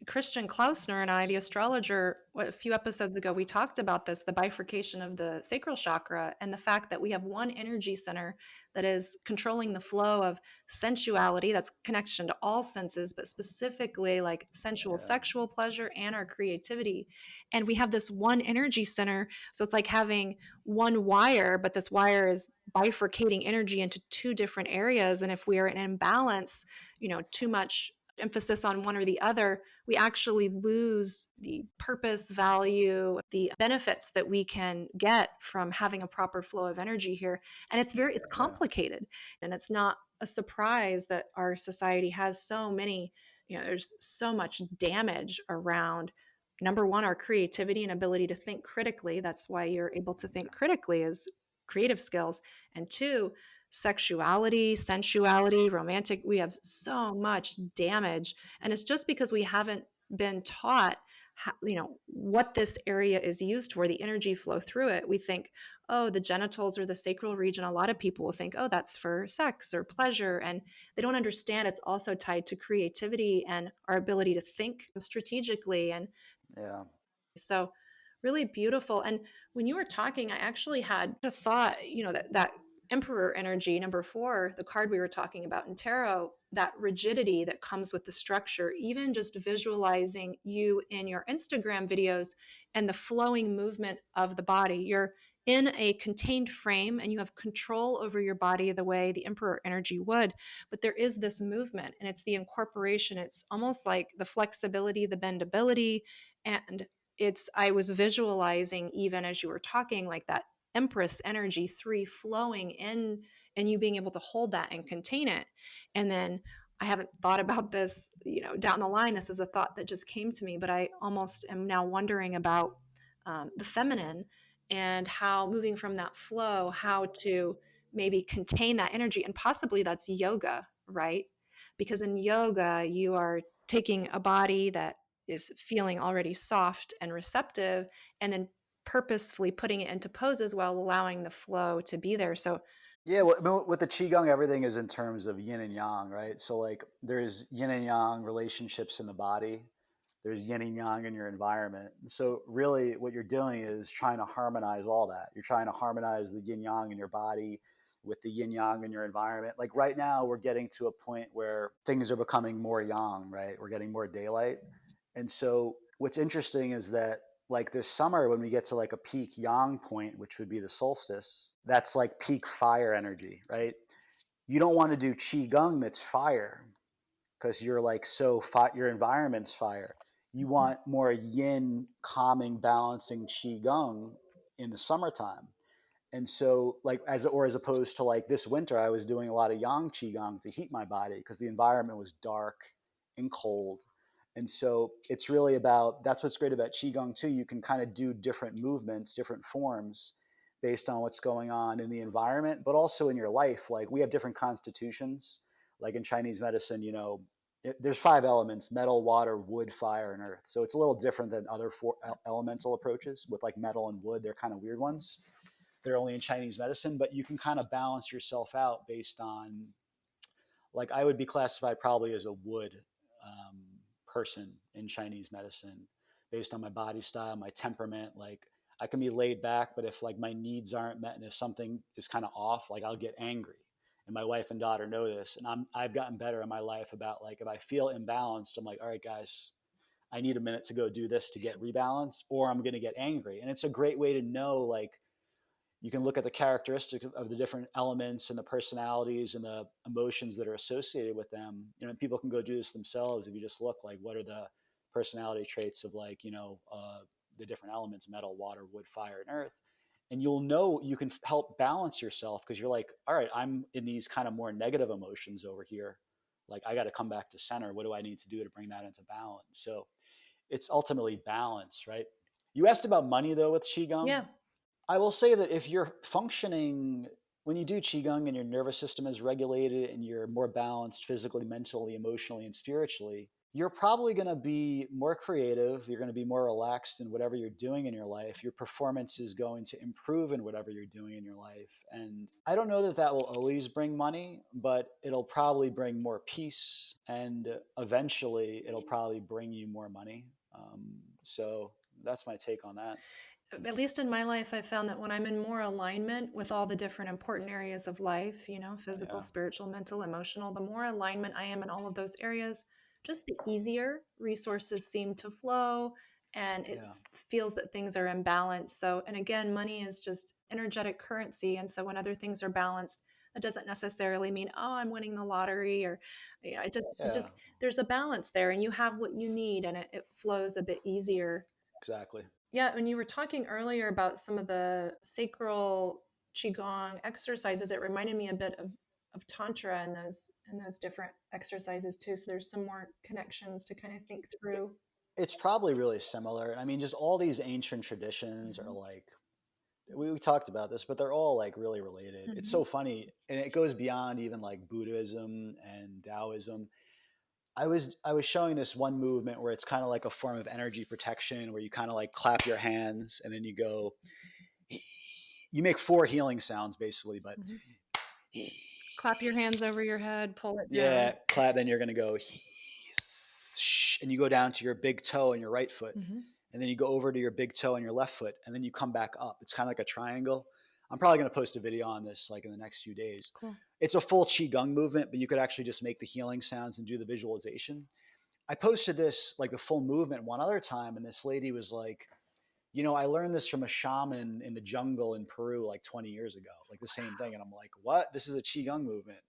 Christian Klausner and I, the astrologer, a few episodes ago, we talked about this, the bifurcation of the sacral chakra and the fact that we have one energy center that is controlling the flow of sensuality, that's connection to all senses, but specifically like sensual, Yeah, sexual pleasure and our creativity. And we have this one energy center. So it's like having one wire, but this wire is bifurcating energy into two different areas. And if we are in imbalance, too much emphasis on one or the other, we actually lose the purpose, value, the benefits that we can get from having a proper flow of energy here. And it's yeah, complicated. And it's not a surprise that our society has so many, there's so much damage around. Number one, our creativity and ability to think critically. That's why you're able to think critically is creative skills. And two, sexuality, sensuality, romantic. We have so much damage. And it's just because we haven't been taught how, what this area is used for, the energy flow through it. We think, oh, the genitals or the sacral region. A lot of people will think, oh, that's for sex or pleasure. And they don't understand it's also tied to creativity and our ability to think strategically. And yeah. so really beautiful. And when you were talking, I actually had a thought, that emperor energy, number 4, the card we were talking about in tarot, that rigidity that comes with the structure, even just visualizing you in your Instagram videos and the flowing movement of the body. You're in a contained frame and you have control over your body the way the emperor energy would, but there is this movement and it's the incorporation. It's almost like the flexibility, the bendability, and I was visualizing, even as you were talking, like that empress energy 3 flowing in and you being able to hold that and contain it. And then I haven't thought about this, down the line. This is a thought that just came to me, but I almost am now wondering about the feminine and how moving from that flow, how to maybe contain that energy. And possibly that's yoga, right? Because in yoga, you are taking a body that is feeling already soft and receptive, and then purposefully putting it into poses while allowing the flow to be there. So, Yeah, well, I mean, with the qigong, everything is in terms of yin and yang, right? So like, there's yin and yang relationships in the body. There's yin and yang in your environment. So really, what you're doing is trying to harmonize all that. You're trying to harmonize the yin yang in your body with the yin yang in your environment. Like right now, we're getting to a point where things are becoming more yang, right? We're getting more daylight, and so what's interesting is that like this summer when we get to like a peak yang point, which would be the solstice, that's like peak fire energy, right? You don't want to do qigong that's fire because you're like your environment's fire. You want more yin, calming, balancing qigong in the summertime. And so, like, as opposed to like this winter, I was doing a lot of yang qigong to heat my body because the environment was dark and cold. And so, it's really about that's what's great about qigong too. You can kind of do different movements, different forms based on what's going on in the environment, but also in your life. Like, we have different constitutions. Like in Chinese medicine, there's 5 elements: metal, water, wood, fire, and earth. So it's a little different than other four elemental approaches with like metal and wood. They're kind of weird ones. They're only in Chinese medicine, but you can kind of balance yourself out based on, like, I would be classified probably as a wood um, person in Chinese medicine based on my body style, my temperament. Like, I can be laid back, but if like my needs aren't met and if something is kind of off, like I'll get angry. And my wife and daughter know this. And I've gotten better in my life about like if I feel imbalanced, I'm like, all right, guys, I need a minute to go do this to get rebalanced, or I'm going to get angry. And it's a great way to know, like, you can look at the characteristics of the different elements and the personalities and the emotions that are associated with them. People can go do this themselves. If you just look, like, what are the personality traits of, like, the different elements: metal, water, wood, fire, and earth. And you'll know, you can help balance yourself because you're like, all right, I'm in these kind of more negative emotions over here. Like, I got to come back to center. What do I need to do to bring that into balance? So it's ultimately balance, right? You asked about money though with Qigong. Yeah. I will say that if you're functioning, when you do Qigong and your nervous system is regulated and you're more balanced physically, mentally, emotionally, and spiritually, you're probably going to be more creative. You're going to be more relaxed in whatever you're doing in your life. Your performance is going to improve in whatever you're doing in your life. And I don't know that that will always bring money, but it'll probably bring more peace. And eventually, it'll probably bring you more money. So that's my take on that. At least in my life, I found that when I'm in more alignment with all the different important areas of life, physical, Yeah. spiritual, mental, emotional, the more alignment I am in all of those areas, just the easier resources seem to flow, and it Yeah. feels that things are in balance. So, and again, money is just energetic currency. And so when other things are balanced, that doesn't necessarily mean, oh, I'm winning the lottery, or, it Yeah. just, there's a balance there and you have what you need, and it flows a bit easier. Exactly. Yeah, when you were talking earlier about some of the sacral qigong exercises, it reminded me a bit of tantra and those different exercises too. So there's some more connections to kind of think through. It's probably really similar. I mean, just all these ancient traditions are Mhm. like, we talked about this, but they're all like really related. It's Mhm. so funny. And it goes beyond even like Buddhism and Taoism. I was showing this one movement where it's kind of like a form of energy protection where you kind of like clap your hands and then you go, you make 4 healing sounds basically, but Mhm. Clap your hands over your head, pull it yeah, down. clap. Then you're going to go, and you go down to your big toe on your right foot. Mhm. And then you go over to your big toe on your left foot, and then you come back up. It's kind of like a triangle. I'm probably going to post a video on this like in the next few days. Cool. It's a full qigong movement, but you could actually just make the healing sounds and do the visualization. I posted this, like the full movement, one other time, and this lady was like, I learned this from a shaman in the jungle in Peru like 20 years ago, like the same thing. And I'm like, what? This is a qigong movement.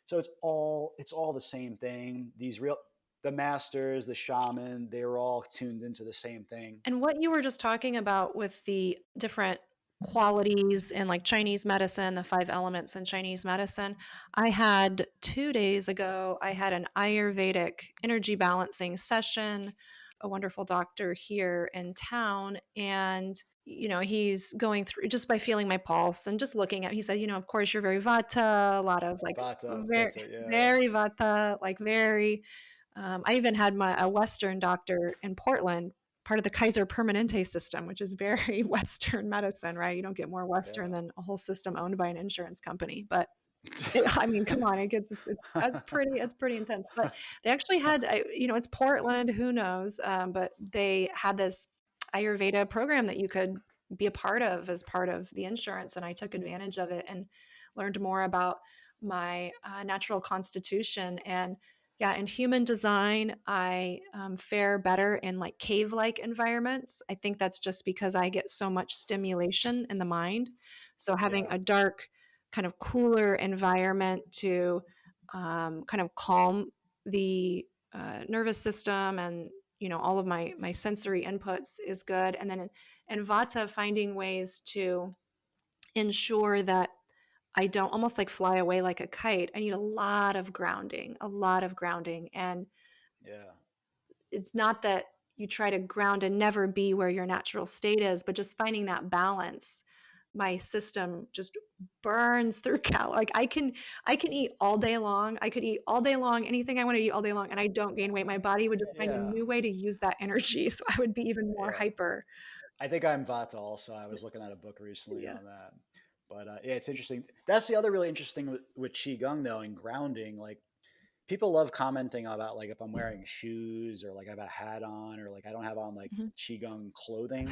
So it's all the same thing. The masters, the shaman, they were all tuned into the same thing. And what you were just talking about with the different qualities in like Chinese medicine, the 5 elements in Chinese medicine, I had 2 days ago, I had an Ayurvedic energy balancing session, a wonderful doctor here in town. And he's going through just by feeling my pulse and just looking at, he said, of course you're very vata, a lot of like Vata, very, pitta, yeah. very vata, like very, I even had a Western doctor in Portland, part of the Kaiser Permanente system, which is very Western medicine, right? You don't get more Western Yeah. than a whole system owned by an insurance company. But I mean, come on, it's pretty intense. But they actually had, it's Portland, who knows? But they had this Ayurveda program that you could be a part of as part of the insurance, and I took advantage of it and learned more about my natural constitution. And Yeah, in human design, I fare better in like cave like environments. I think that's just because I get so much stimulation in the mind. So having Yeah. a dark, kind of cooler environment to kind of calm the nervous system and all of my sensory inputs is good. And then in Vata, finding ways to ensure that I don't almost like fly away like a kite. I need a lot of grounding, a lot of grounding. And Yeah. it's not that you try to ground and never be where your natural state is, but just finding that balance. My system just burns through like I can eat all day long. I could eat all day long, anything I want to eat all day long, and I don't gain weight. My body would just find a Yeah. new way to use that energy. So I would be even more Yeah. hyper. I think I'm Vata also. I was looking at a book recently Yeah. on that. But yeah, it's interesting. That's the other really interesting with Qigong though, and grounding. Like people love commenting about like if I'm wearing shoes or like I have a hat on or like I don't have on like Mhm. Qigong clothing.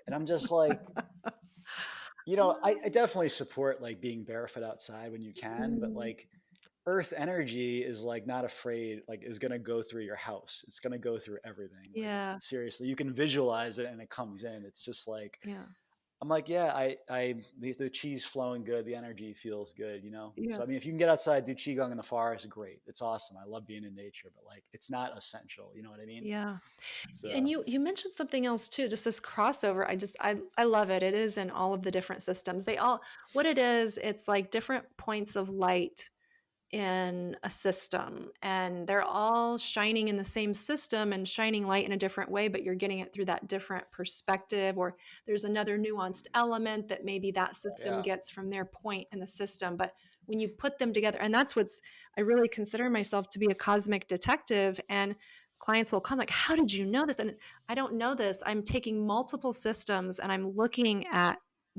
And I'm just like, I definitely support like being barefoot outside when you can, but Mm, like earth energy is like not afraid, like is going to go through your house. It's going to go through everything. Like yeah. seriously, you can visualize it and it comes in. It's just like, Yeah. I'm like, yeah, the cheese flowing good. The energy feels good. Yeah. So, I mean, if you can get outside, do Qigong in the forest, great. It's awesome. I love being in nature, but like, it's not essential. You know what I mean? Yeah. And So, you mentioned something else too, just this crossover. I love it. It is in all of the different systems. They all what it is, it's like different points of light in a system and they're all shining in the same system and shining light in a different way, but you're getting it through that different perspective, or there's another nuanced element that maybe that system yeah, gets from their point in the system. But when you put them together, and that's what's I really consider myself to be a cosmic detective, and clients will come like, how did you know this? And I don't know this. I'm taking multiple systems and I'm looking at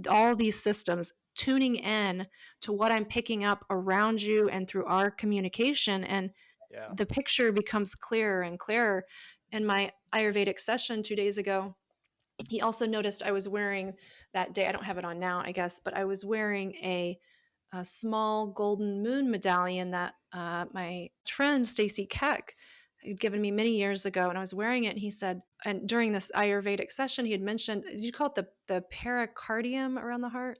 all these systems, tuning in to what I'm picking up around you and through our communication. And yeah, the picture becomes clearer and clearer. In my Ayurvedic session 2 days ago, he also noticed I was wearing that day, I don't have it on now, I guess, but I was wearing a small golden moon medallion that my friend Stacy Keck had given me many years ago, and I was wearing it. And he said, and during this Ayurvedic session, he had mentioned, did you call it the pericardium around the heart?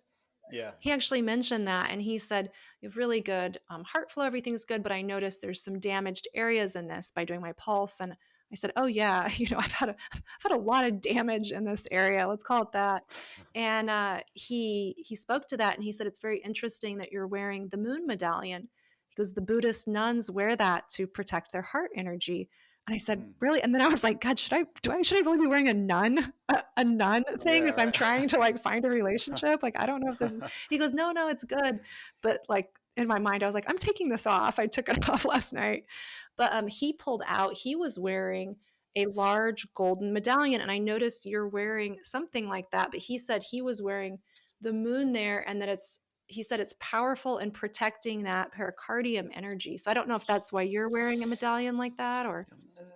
yeah. He actually mentioned that, and he said, you have really good heart flow, everything's good, but I noticed there's some damaged areas in this by doing my pulse. And I said, oh yeah, I've had a lot of damage in this area, let's call it that. And he spoke to that, and he said it's very interesting that you're wearing the moon medallion. He goes, the Buddhist nuns wear that to protect their heart energy. And I said, Hmm. really? And then I was like, God, should I really be wearing a nun thing if I'm Yeah, trying to like find a right. relationship? Like, I don't know if this is. He goes, no, no, it's good. But like in my mind, I was like, I'm taking this off. I took it off last night. But he pulled out, he was wearing a large golden medallion. And I noticed you're wearing something like that. But he said he was wearing the moon there, and that he said it's powerful in protecting that pericardium energy. So I don't know if that's why you're wearing a medallion like that or.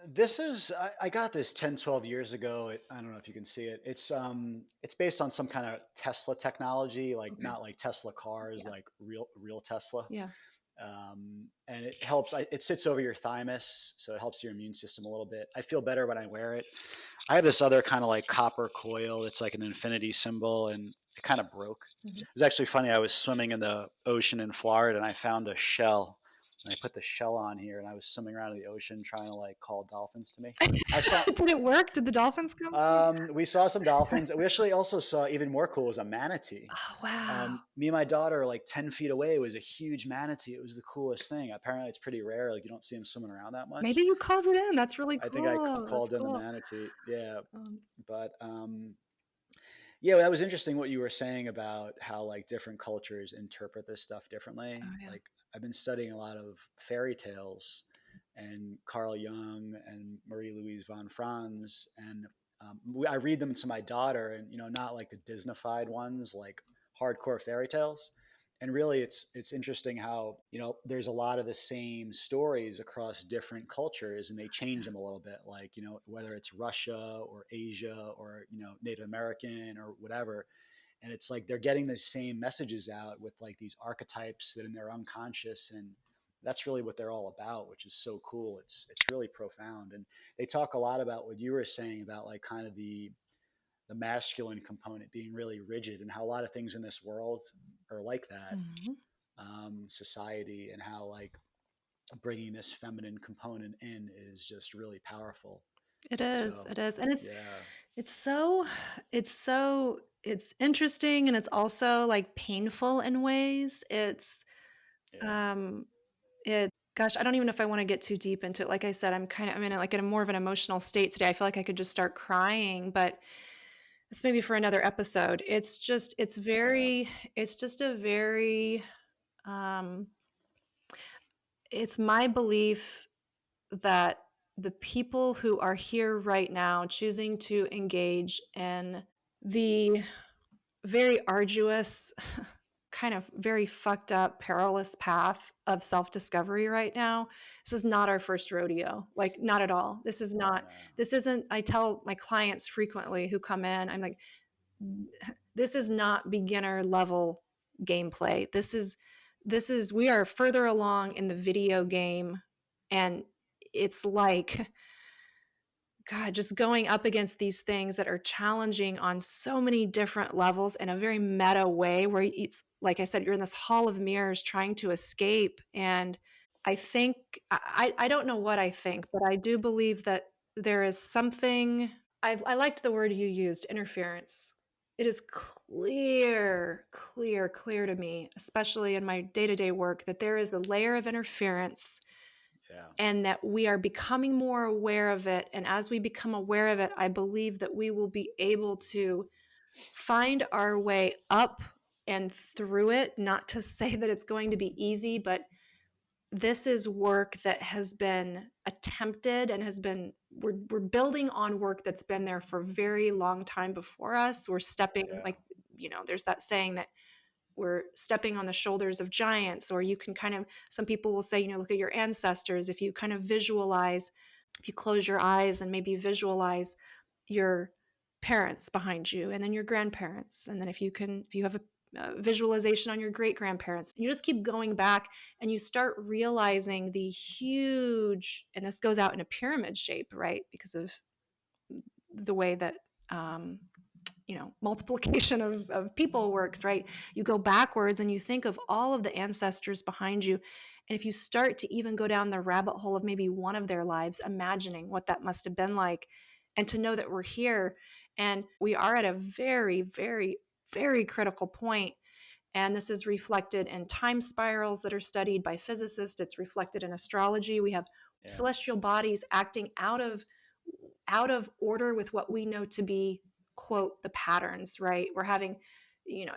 This is I got this 10, 12 years ago. I don't know if you can see it. It's based on some kind of Tesla technology, like Okay. not like Tesla cars, Yeah. like real Tesla. Yeah. And it helps. It sits over your thymus, so it helps your immune system a little bit. I feel better when I wear it. I have this other kind of like copper coil. It's like an infinity symbol, and it kind of broke. Mhm. It was actually funny. I was swimming in the ocean in Florida, and I found a shell. And I put the shell on here, and I was swimming around in the ocean trying to like call dolphins to me. I saw Did it work? Did the dolphins come? we saw some dolphins. We actually also saw, even more cool, was a manatee. Oh, wow. Me and my daughter, like 10 feet away, was a huge manatee. It was the coolest thing. Apparently, it's pretty rare. Like you don't see them swimming around that Maybe much. you called it in. That's really I think I cool. That's called in the cool. manatee. Yeah, Um, but yeah, that was interesting what you were saying about how like different cultures interpret this stuff differently. oh, yeah. Like I've been studying a lot of fairy tales and Carl Jung and Marie Louise von Franz, and I read them to my daughter, and not like the Disneyfied ones, like hardcore fairy tales. And really, it's interesting how there's a lot of the same stories across different cultures, and they change them a little bit. Like whether it's Russia or Asia or Native American or whatever, and it's like they're getting the same messages out with like these archetypes that in their unconscious, and that's really what they're all about, which is so cool. It's really profound. And they talk a lot about what you were saying about like kind of the masculine component being really rigid, and how a lot of things in this world are like that, Mhm. society, and how like bringing this feminine component in is just really powerful. It is. So It is. And yeah, it's so it's interesting, and it's also like painful in ways. It's yeah, um it gosh, I don't even know if I want to get too deep into it. Like I said, I'm in like in a more of an emotional state today. I feel like I could just start crying, but it's maybe for another episode. yeah, It's just a very um it's my belief that the people who are here right now choosing to engage in the very arduous, kind of very fucked up, perilous path of self discovery right now. This is not our first rodeo. Like, not at all. no, This isn't, I tell my clients frequently who come in, I'm like, this is not beginner level gameplay. We are further along in the video game. And it's like, God, just going up against these things that are challenging on so many different levels in a very meta way, where it's like I said, you're in this hall of mirrors trying to escape. And I think, I don't know what I think, but I do believe that there is something. I liked the word you used, interference. It is clear to me, especially in my day to day work, that there is a layer of interference yeah, and that we are becoming more aware of it. And as we become aware of it, I believe that we will be able to find our way up and through it. Not to say that it's going to be easy, but this is work that has been attempted and we're building on work that's been there for a very long time before us. We're stepping, yeah, like, there's that saying that we're stepping on the shoulders of giants. Or you can kind of, some people will say, look at your ancestors. If you kind of visualize, if you close your eyes and maybe visualize your parents behind you, and then your grandparents, and then if you have a visualization on your great grandparents, you just keep going back, and you start realizing the huge, and this goes out in a pyramid shape, right, because of the way that um, multiplication of people works, right? You go backwards and you think of all of the ancestors behind you. And if you start to even go down the rabbit hole of maybe one of their lives, imagining what that must have been like, and to know that we're here and we are at a very, very, very critical point. And this is reflected in time spirals that are studied by physicists. It's reflected in astrology. We have yeah, celestial bodies acting out of order with what we know to be, quote, the patterns, right? We're having,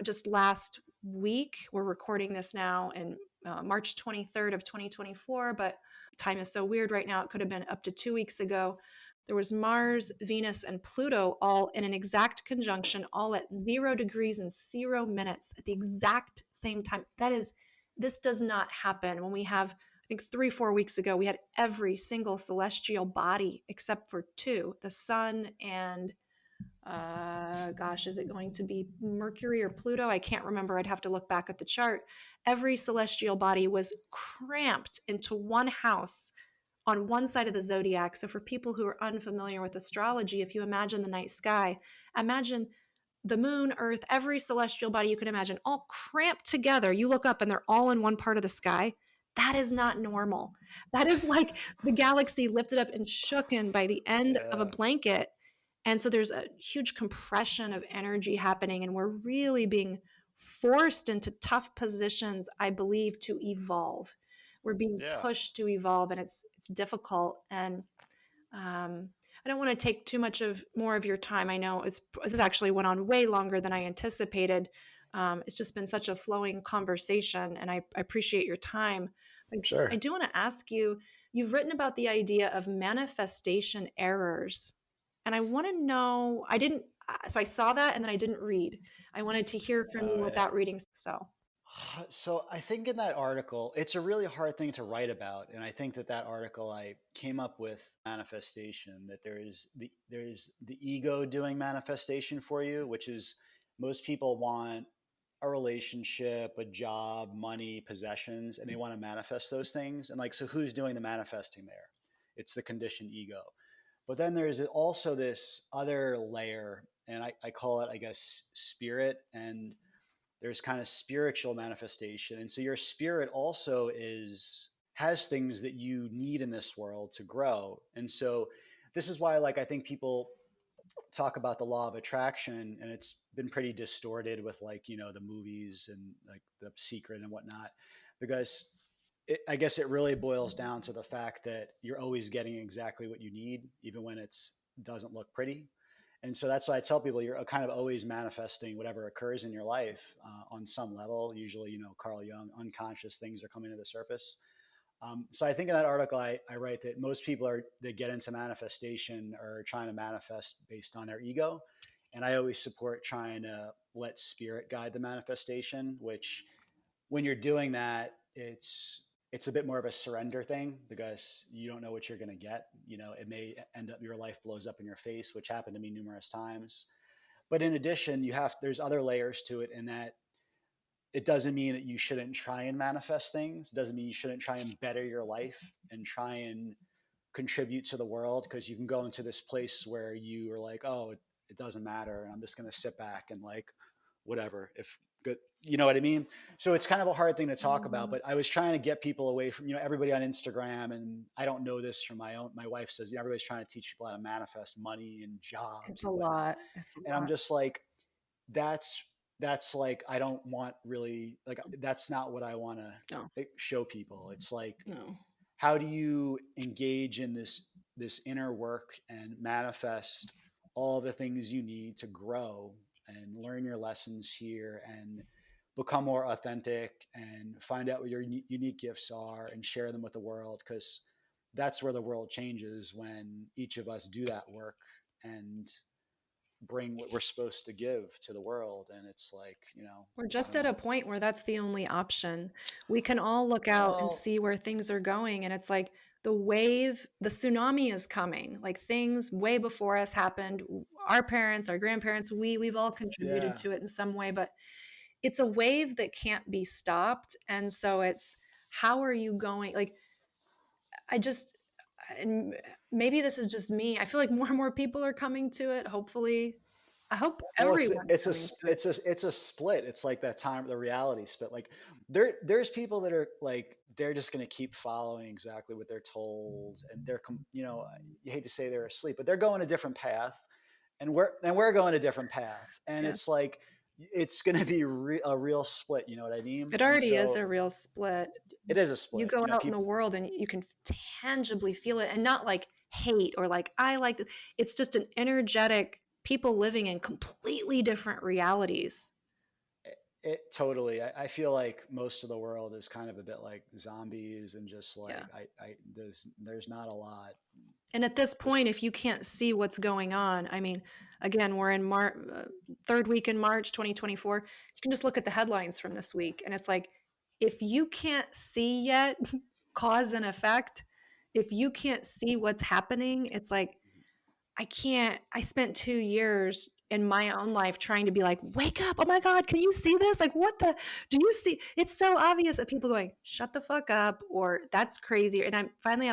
just last week, we're recording this now in March 23rd of 2024, but time is so weird right now. It could have been up to 2 weeks ago. There was Mars, Venus, and Pluto all in an exact conjunction, all at 0 degrees and 0 minutes at the exact same time. This does not happen when we have, I think 3-4 weeks ago, we had every single celestial body except for two, the sun and gosh, is it going to be Mercury or Pluto? I can't remember. I'd have to look back at the chart. Every celestial body was cramped into one house on one side of the zodiac. So for people who are unfamiliar with astrology, if you imagine the night sky, imagine the moon, Earth, every celestial body you can imagine, all cramped together. You look up and they're all in one part of the sky. That is not normal. That is like the galaxy lifted up and shooken by the end of a yeah, blanket. And so there's a huge compression of energy happening, and we're really being forced into tough positions, I believe, to evolve. We're being yeah. pushed to evolve, and it's difficult. And I don't want to take too much of more of your time. I know this actually went on way longer than I anticipated. It's just been such a flowing conversation, and I appreciate your time. I Sure. do want to ask you. You've written about the idea of manifestation errors, and I want to know. I didn't. So I saw that, and then I didn't read. I wanted to hear from you Oh yeah. without reading. So So I think in that article, it's a really hard thing to write about, and I think that that article I came up with manifestation, that there's the ego doing manifestation for you, which is most people want a relationship, a job, money, possessions, and they want to manifest those things. And like, so who's doing the manifesting there? It's the conditioned ego. But then there's also this other layer, and I call it, I guess, spirit. And there's kind of spiritual manifestation. And so your spirit also has things that you need in this world to grow. And so this is why, like, I think people talk about the law of attraction, and it's been pretty distorted with, like, the movies and like The Secret and whatnot, because I guess it really boils down to the fact that you're always getting exactly what you need, even when it's doesn't look pretty. And so that's why I tell people you're kind of always manifesting whatever occurs in your life on some level. Usually, Carl Jung, unconscious things are coming to the surface. So I think in that article, I write that most people that get into manifestation are trying to manifest based on their ego. And I always support trying to let spirit guide the manifestation, which when you're doing that, it's a bit more of a surrender thing, because you don't know what you're going to get. It may end up your life blows up in your face, which happened to me numerous times. But in addition, there's other layers to it, in that it doesn't mean that you shouldn't try and manifest things. It doesn't mean you shouldn't try and better your life and try and contribute to the world, because you can go into this place where you are like, oh, it doesn't matter, and I'm just going to sit back and, like, whatever, if good, you know what I mean? So it's kind of a hard thing to talk about, but I was trying to get people away from, everybody on Instagram. And I don't know this from my wife says, everybody's trying to teach people how to manifest money and jobs It's a and whatnot. lot. It's a And I'm lot. just like, that's like, I don't want, really, like, that's not what I want No, to show people. It's like, no. how do you engage in this inner work and manifest all the things you need to grow and learn your lessons here and become more authentic and find out what your unique gifts are and share them with the world? Because that's where the world changes, when each of us do that work and bring what we're supposed to give to the world. And it's like, We're I just don't at a know. point where that's the only option. We can all look out and Well, see where things are going. And it's like the wave, the tsunami is coming. Like things way before us happened. Our parents, our grandparents, we've all contributed yeah. to it in some way, but it's a wave that can't be stopped. And so it's how are you going? Like, I just, and maybe this is just me. I feel like more and more people are coming to it. Hopefully, I hope Well, it's everyone's it's a coming s- to it. it's a split. It's like that time, the reality split. Like, there's people that are like, they're just going to keep following exactly what they're told, and you hate to say they're asleep, but they're going a different path, and we're going a different path, and Yeah. it's like, it's going to be a real split. You know what I mean? It And already is so a real split. it is a You split. go out in the People. world and you can tangibly feel it and not like hate or like, I like this. It's just an energetic people living in completely different realities. It totally. I feel like most of the world is kind of a bit like zombies, and just Yeah. like, there's not a lot. And at this point, if Just you can't see what's going on, I mean, again, we're in third week in March 2024. You can just look at the headlines from this week. And it's like, if you can't see yet cause and effect, if you can't see what's happening, it's like, I spent 2 years in my own life trying to be like, wake up. Oh my God, can you see this? Like, what the, do you see? It's so obvious that people going, shut the fuck up, or that's crazy. And I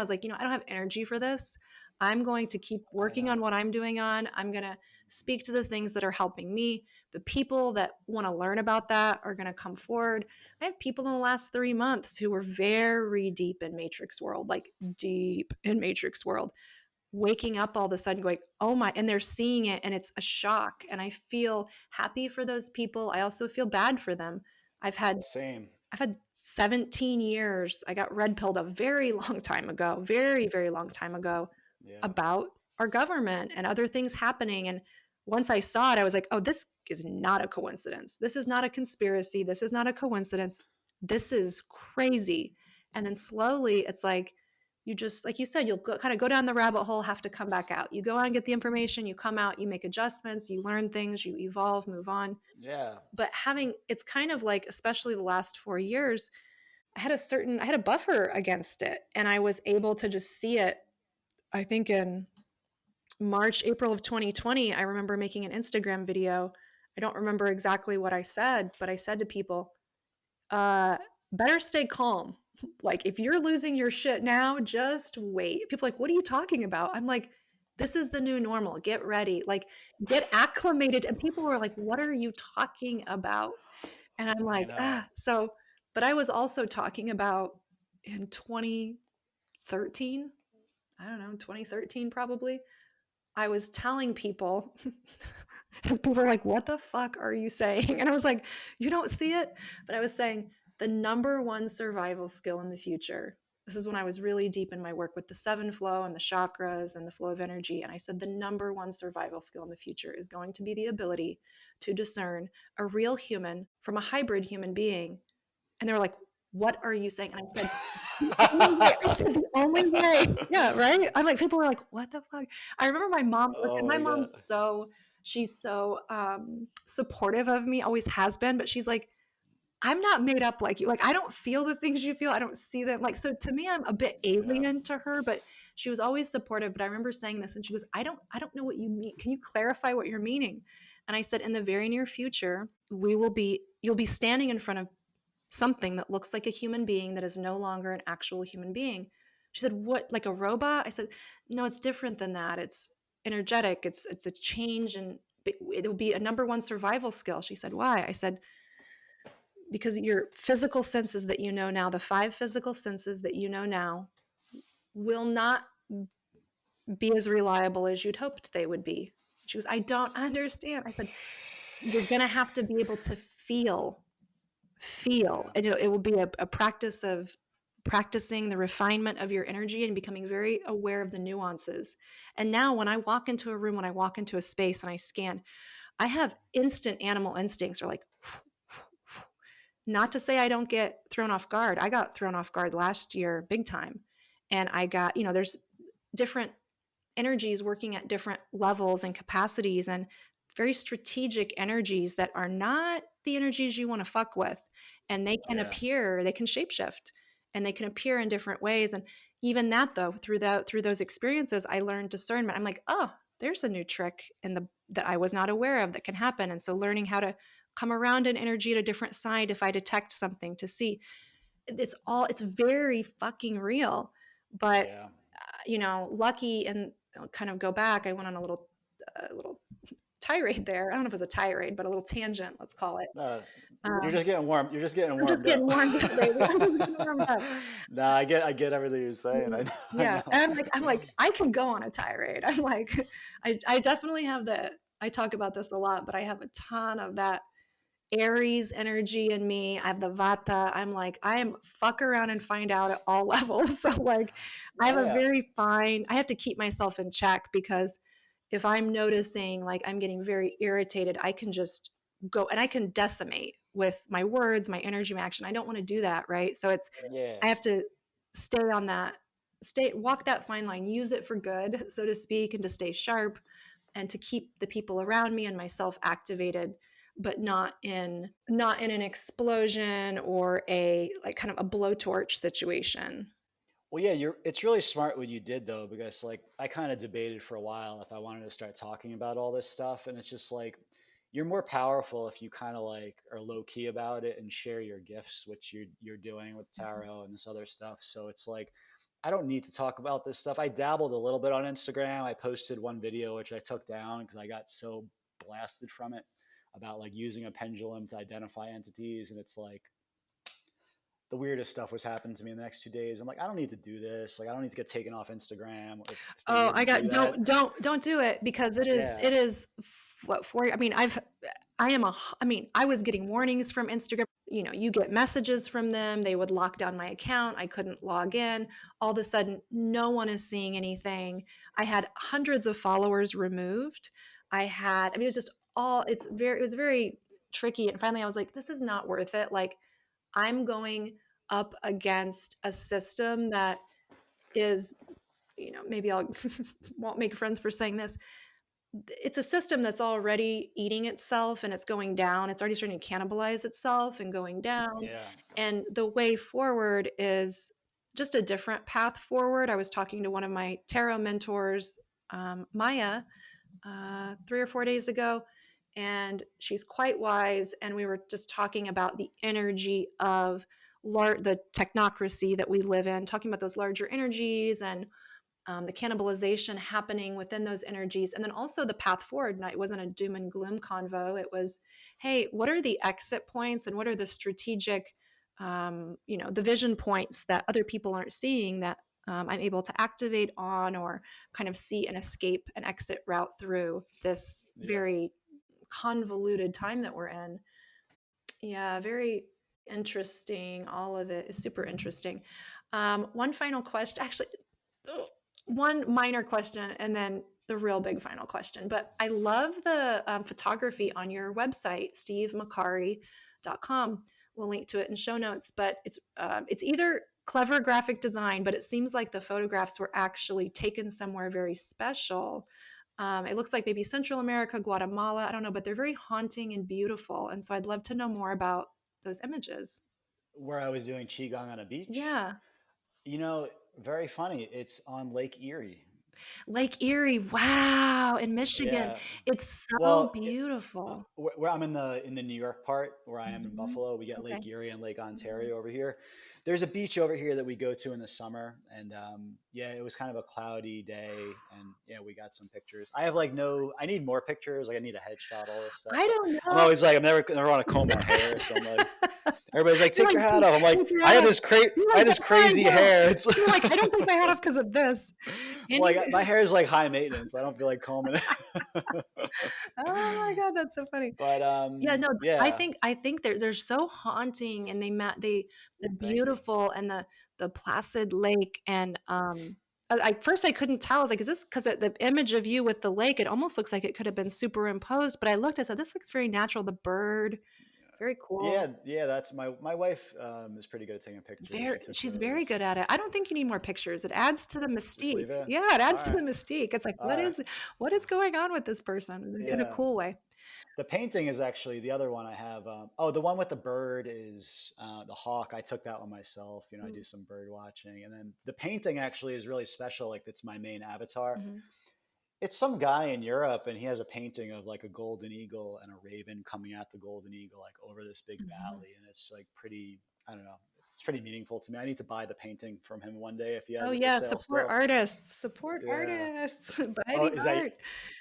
was like, I don't have energy for this. I'm going to keep I working on know. what I'm doing on. I'm going to speak to the things that are helping me. The people that want to learn about that are going to come forward. I have people in the last 3 months who were very deep in Matrix world, like deep in Matrix world, waking up all of a sudden going, oh my, and they're seeing it and it's a shock. And I feel happy for those people. I also feel bad for them. I've had Same. I've had 17 years. I got red pilled a very long time ago, very, very long time ago, Yeah. about our government and other things happening. And once I saw it, I was like, oh, this is not a coincidence. This is not a conspiracy. This is not a coincidence. This is crazy. And then slowly it's like, you just, like you said, you'll kind of go down the rabbit hole, have to come back out. You go out and get the information, you come out, you make adjustments, you learn things, you evolve, move on. Yeah. But it's kind of like, especially the last 4 years, I had a buffer against it. And I was able to just see it. I think in March, April of 2020, I remember making an Instagram video I don't remember exactly what I said, but I said to people, better stay calm. Like, if you're losing your shit now, just wait. People are like, what are you talking about? I'm like, this is the new normal. Get ready. Like, get acclimated. And people were like, what are you talking about? And I'm I like, know. so, but I was also talking about in 2013, I don't know, 2013 probably. I was telling people, and people were like, what the fuck are you saying? And I was like, you don't see it? But I was saying the number one survival skill in the future. This is when I was really deep in my work with the seven flow and the chakras and the flow of energy. And I said, the number one survival skill in the future is going to be the ability to discern a real human from a hybrid human being. And they were like, what are you saying? And I said, the only way. I said, the only way. Yeah, right? I'm like, people were like, what the fuck? I remember my mom, and Oh my my God. mom's she's so supportive of me, always has been, but she's like, I'm not made up like you. Like, I don't feel the things you feel. I don't see them. Like, so to me, I'm a bit Yeah. alien to her, but she was always supportive. But I remember saying this and she goes, I don't know what you mean. Can you clarify what you're meaning? And I said, in the very near future, you'll be standing in front of something that looks like a human being that is no longer an actual human being. She said, what, like a robot? I said, no, it's different than that. It's energetic. It's a change, and it'll be a number one survival skill. She said, why? I said, because your physical senses that you know now, the five physical senses that you know now, will not be as reliable as you'd hoped they would be. She goes, I don't understand. I said, you're going to have to be able to feel, Yeah. and it will be a practice of practicing the refinement of your energy and becoming very aware of the nuances. And now when I walk into a room, when I walk into a space and I scan, I have instant animal instincts, or like, not to say I don't get thrown off guard. I got thrown off guard last year big time. And I got, there's different energies working at different levels and capacities, and very strategic energies that are not the energies you want to fuck with. And Yeah. they can shapeshift, and they can appear in different ways. And even that, though, through those experiences, I learned discernment. I'm like, oh, there's a new trick that I was not aware of that can happen. And so learning how to come around an energy at a different side if I detect something, to see it's very fucking real. But Yeah. lucky, and I'll kind of go back. I went on a little tirade there. I don't know if it was a tirade, but a little tangent, let's call it. No, you're Um, just getting warm. You're just getting I'm just warmed getting up. warmed up, baby. I'm just getting warmed up. Nah, I get everything you're saying. I know. I Yeah, know. and I'm like, I can go on a tirade. I'm like, I definitely have that. I talk about this a lot, but I have a ton of that Aries energy in me. I have the Vata. I'm like, I am fuck around and find out at all levels. So like, I have Oh a yeah. I have to keep myself in check, because if I'm noticing like I'm getting very irritated, I can just go and I can decimate with my words, my energy, my action. I don't want to do that. Right. So Yeah. I have to stay on that, walk that fine line, use it for good, so to speak, and to stay sharp, and to keep the people around me and myself activated, but not in an explosion or a like kind of a blowtorch situation. Well, yeah, it's really smart what you did though, because like I kind of debated for a while if I wanted to start talking about all this stuff, and it's just like you're more powerful if you kind of like are low key about it and share your gifts, which you're doing with tarot and this other stuff. So it's like I don't need to talk about this stuff. I dabbled a little bit on Instagram. I posted one video which I took down because I got so blasted from it about like using a pendulum to identify entities, and it's like the weirdest stuff was happening to me in the next 2 days. I'm like, I don't need to do this. Like, I don't need to get taken off Instagram if they Oh, really do that. don't do it, because Yeah. what for, I mean, I was getting warnings from Instagram. You get messages from them. They would lock down my account. I couldn't log in. All of a sudden, no one is seeing anything. I had hundreds of followers removed. It was just it was very tricky. And finally I was like, this is not worth it. Like, I'm going up against a system that is, maybe I'll won't make friends for saying this. It's a system that's already eating itself, and it's going down. It's already starting to cannibalize itself and going down. Yeah. And the way forward is just a different path forward. I was talking to one of my tarot mentors, Maya, 3 or 4 days ago, and she's quite wise. And we were just talking about the energy of the technocracy that we live in, talking about those larger energies and the cannibalization happening within those energies. And then also the path forward. And it wasn't a doom and gloom convo. It was, hey, what are the exit points and what are the strategic, the vision points that other people aren't seeing that I'm able to activate on or kind of see an escape, an exit route through this Yeah. very convoluted time that we're in. Yeah, very interesting. All of it is super interesting. One final question, actually, one minor question, and then the real big final question. But I love the photography on your website, stevemacari.com. We'll link to it in show notes. But it's either clever graphic design, but it seems like the photographs were actually taken somewhere very special. It looks like maybe Central America, Guatemala. I don't know, but they're very haunting and beautiful. And so I'd love to know more about those images. Where I was doing Qigong on a beach. Yeah. You know, very funny. It's on Lake Erie. Lake Erie. Wow. In Michigan. Yeah. It's so Well, beautiful. where I'm in the New York part, where I am in Mhm. Buffalo, we get Okay. Lake Erie and Lake Ontario over here. There's a beach over here that we go to in the summer, and yeah, it was kind of a cloudy day, and yeah, we got some pictures. I have like no, I need more pictures. Like I need a headshot, all this stuff. I But don't I'm know. always like, I'm never want to comb my hair, so I'm like, everybody's like, You're take like, your hat off. I'm like, take your hat off. You're I like, have this that's how I crazy know. hair. It's You're like, I don't take my hat off because of this. I'm And like, my hair is like high maintenance. So I don't feel like combing it. oh my God, that's so funny. But Yeah, no, yeah. I think they're so haunting and they're Thank you. beautiful and the placid lake and I first I couldn't tell. I was like, is this because the image of you with the lake, it almost looks like it could have been superimposed, but I looked, I said, this looks very natural. The bird, very cool. Yeah, yeah. That's my wife is pretty good at taking pictures. She took She's very good those. at it. I don't think you need more pictures. It adds to the Just leave mystique. it. Yeah, it All adds to the right, mystique. It's like, all right. what is going on with this person in a Yeah. cool way? The painting is actually the other one I have. Oh, the one with the bird is the hawk. I took that one myself. You know, I do some bird watching, and then the painting actually is really special. Like it's my main avatar. Mm-hmm. It's some guy in Europe, and he has a painting of like a golden eagle and a raven coming at the golden eagle, like over this big Mm-hmm. valley, and it's like pretty. I don't know. It's pretty meaningful to me. I need to buy the painting from him one day if he Oh has it for yeah, sale support still. artists, support Yeah. artists. Buy Oh, the art.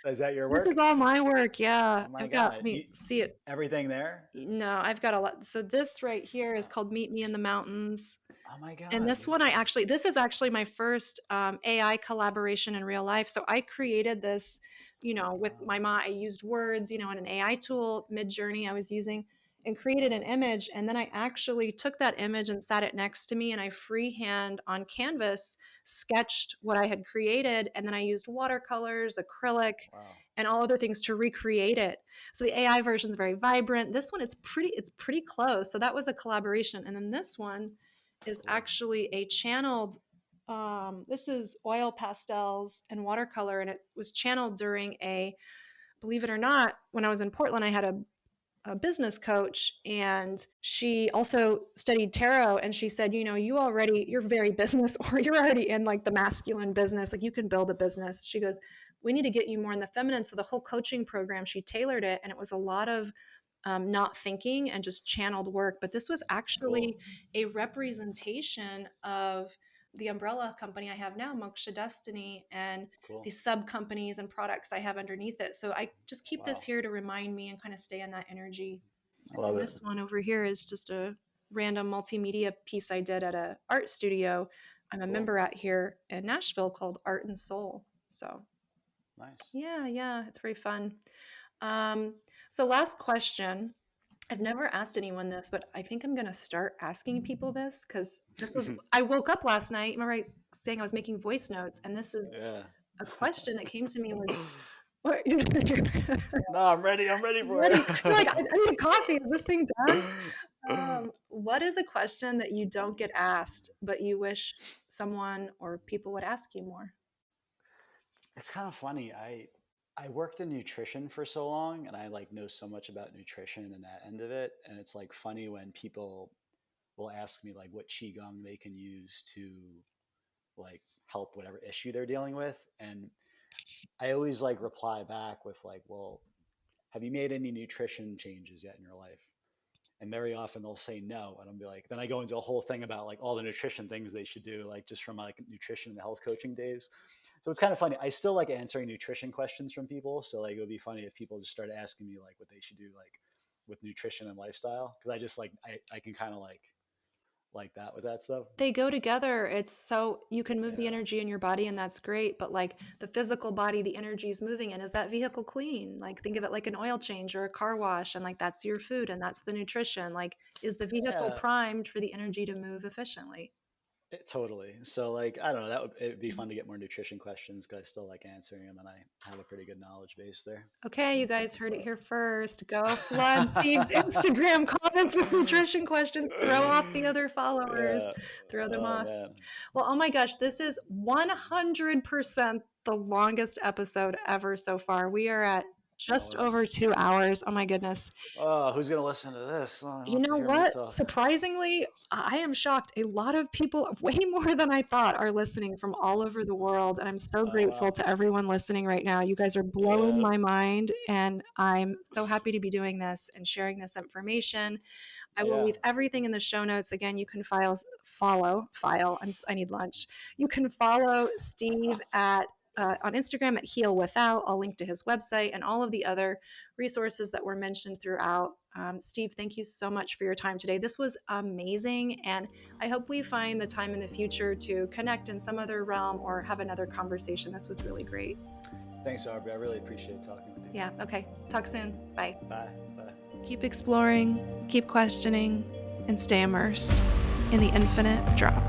is that your This work? is all my work. Yeah, Oh my I've got. God. Let me see it. Everything there? No, I've got a lot. So this right here is Wow. called "Meet Me in the Mountains." Oh my And God. this one, this is actually my first AI collaboration in real life. So I created this, with Wow. my mind. I used words, in an AI tool, Mid Journey, I was using, and created an image. And then I actually took that image and sat it next to me, and I freehand on canvas sketched what I had created. And then I used watercolors, acrylic, Wow. and all other things to recreate it. So the AI version is very vibrant. This one is pretty close. So that was a collaboration. And then this one is Cool. actually a channeled this is oil pastels and watercolor, and it was channeled during believe it or not, when I was in Portland, I had a business coach, and she also studied tarot, and she said, you're very business or you're already in like the masculine business, like you can build a business. She goes, we need to get you more in the feminine. So the whole coaching program, she tailored it, and it was a lot of not thinking and just channeled work. But this was Cool. actually a representation of the umbrella company I have now, Moksha Destiny, and the Cool. sub companies and products I have underneath it. So I just keep this Wow. here to remind me and kind of stay in that energy. I And love then it. this one over here is just a random multimedia piece I did at a art studio I'm a Cool. member at here in Nashville called Art and Soul. So Nice. yeah, it's very fun. Um, so last question. I've never asked anyone this, but I think I'm going to start asking people this because I woke up last night. Remember I saying I was making voice notes, and this is Yeah. a question that came to me was, what, No, I'm ready. I'm ready for it. ready? You're like, I need a coffee. Is this thing done? What is a question that you don't get asked, but you wish someone or people would ask you more? It's kind of funny. I worked in nutrition for so long, and I like know so much about nutrition and that end of it. And it's like funny when people will ask me like what qigong they can use to like help whatever issue they're dealing with, and I always like reply back with like, well, have you made any nutrition changes yet in your life? And very often they'll say no. And I'll be like, then I go into a whole thing about like all the nutrition things they should do, like just from my like nutrition and health coaching days. So it's kind of funny. I still like answering nutrition questions from people. So like, it would be funny if people just started asking me like what they should do, like with nutrition and lifestyle. Cause I just like, I can kind of like that with that stuff. They go together. It's so you can move the Yeah. energy in your body, and that's great. But like the physical body, the energy is moving, and is that vehicle clean? Like think of it like an oil change or a car wash, and like that's your food and that's the nutrition. Like is the vehicle Yeah. primed for the energy to move efficiently? Totally. So like, I don't know, it'd be fun to get more nutrition questions because I still like answering them and I have a pretty good knowledge base there. Okay, you guys heard it But here first. Go flood Steve's Instagram comments with nutrition questions. Throw off the other followers. yeah. Throw them Oh off. man. Well, oh my gosh, this is 100% the longest episode ever so far. We are at just Oh, over 2 hours. Oh my goodness. who's gonna listen to this? Who You wants to know hear me what? talk? Surprisingly, I am shocked. A lot of people, way more than I thought, are listening from all over the world. And I'm so Oh grateful wow. to everyone listening right now. You guys are blowing Yeah. my mind. And I'm so happy to be doing this and sharing this information. I will Yeah. leave everything in the show notes. Again, you can I need lunch. You can follow Steve at on Instagram at Heal Without. I'll link to his website and all of the other resources that were mentioned throughout. Steve, thank you so much for your time today. This was amazing, and I hope we find the time in the future to connect in some other realm or have another conversation. This was really great. Thanks, Aubrey. I really appreciate talking with you. Yeah. Okay. Talk soon. Bye. Bye. Bye. Keep exploring, keep questioning, and stay immersed in the infinite drop.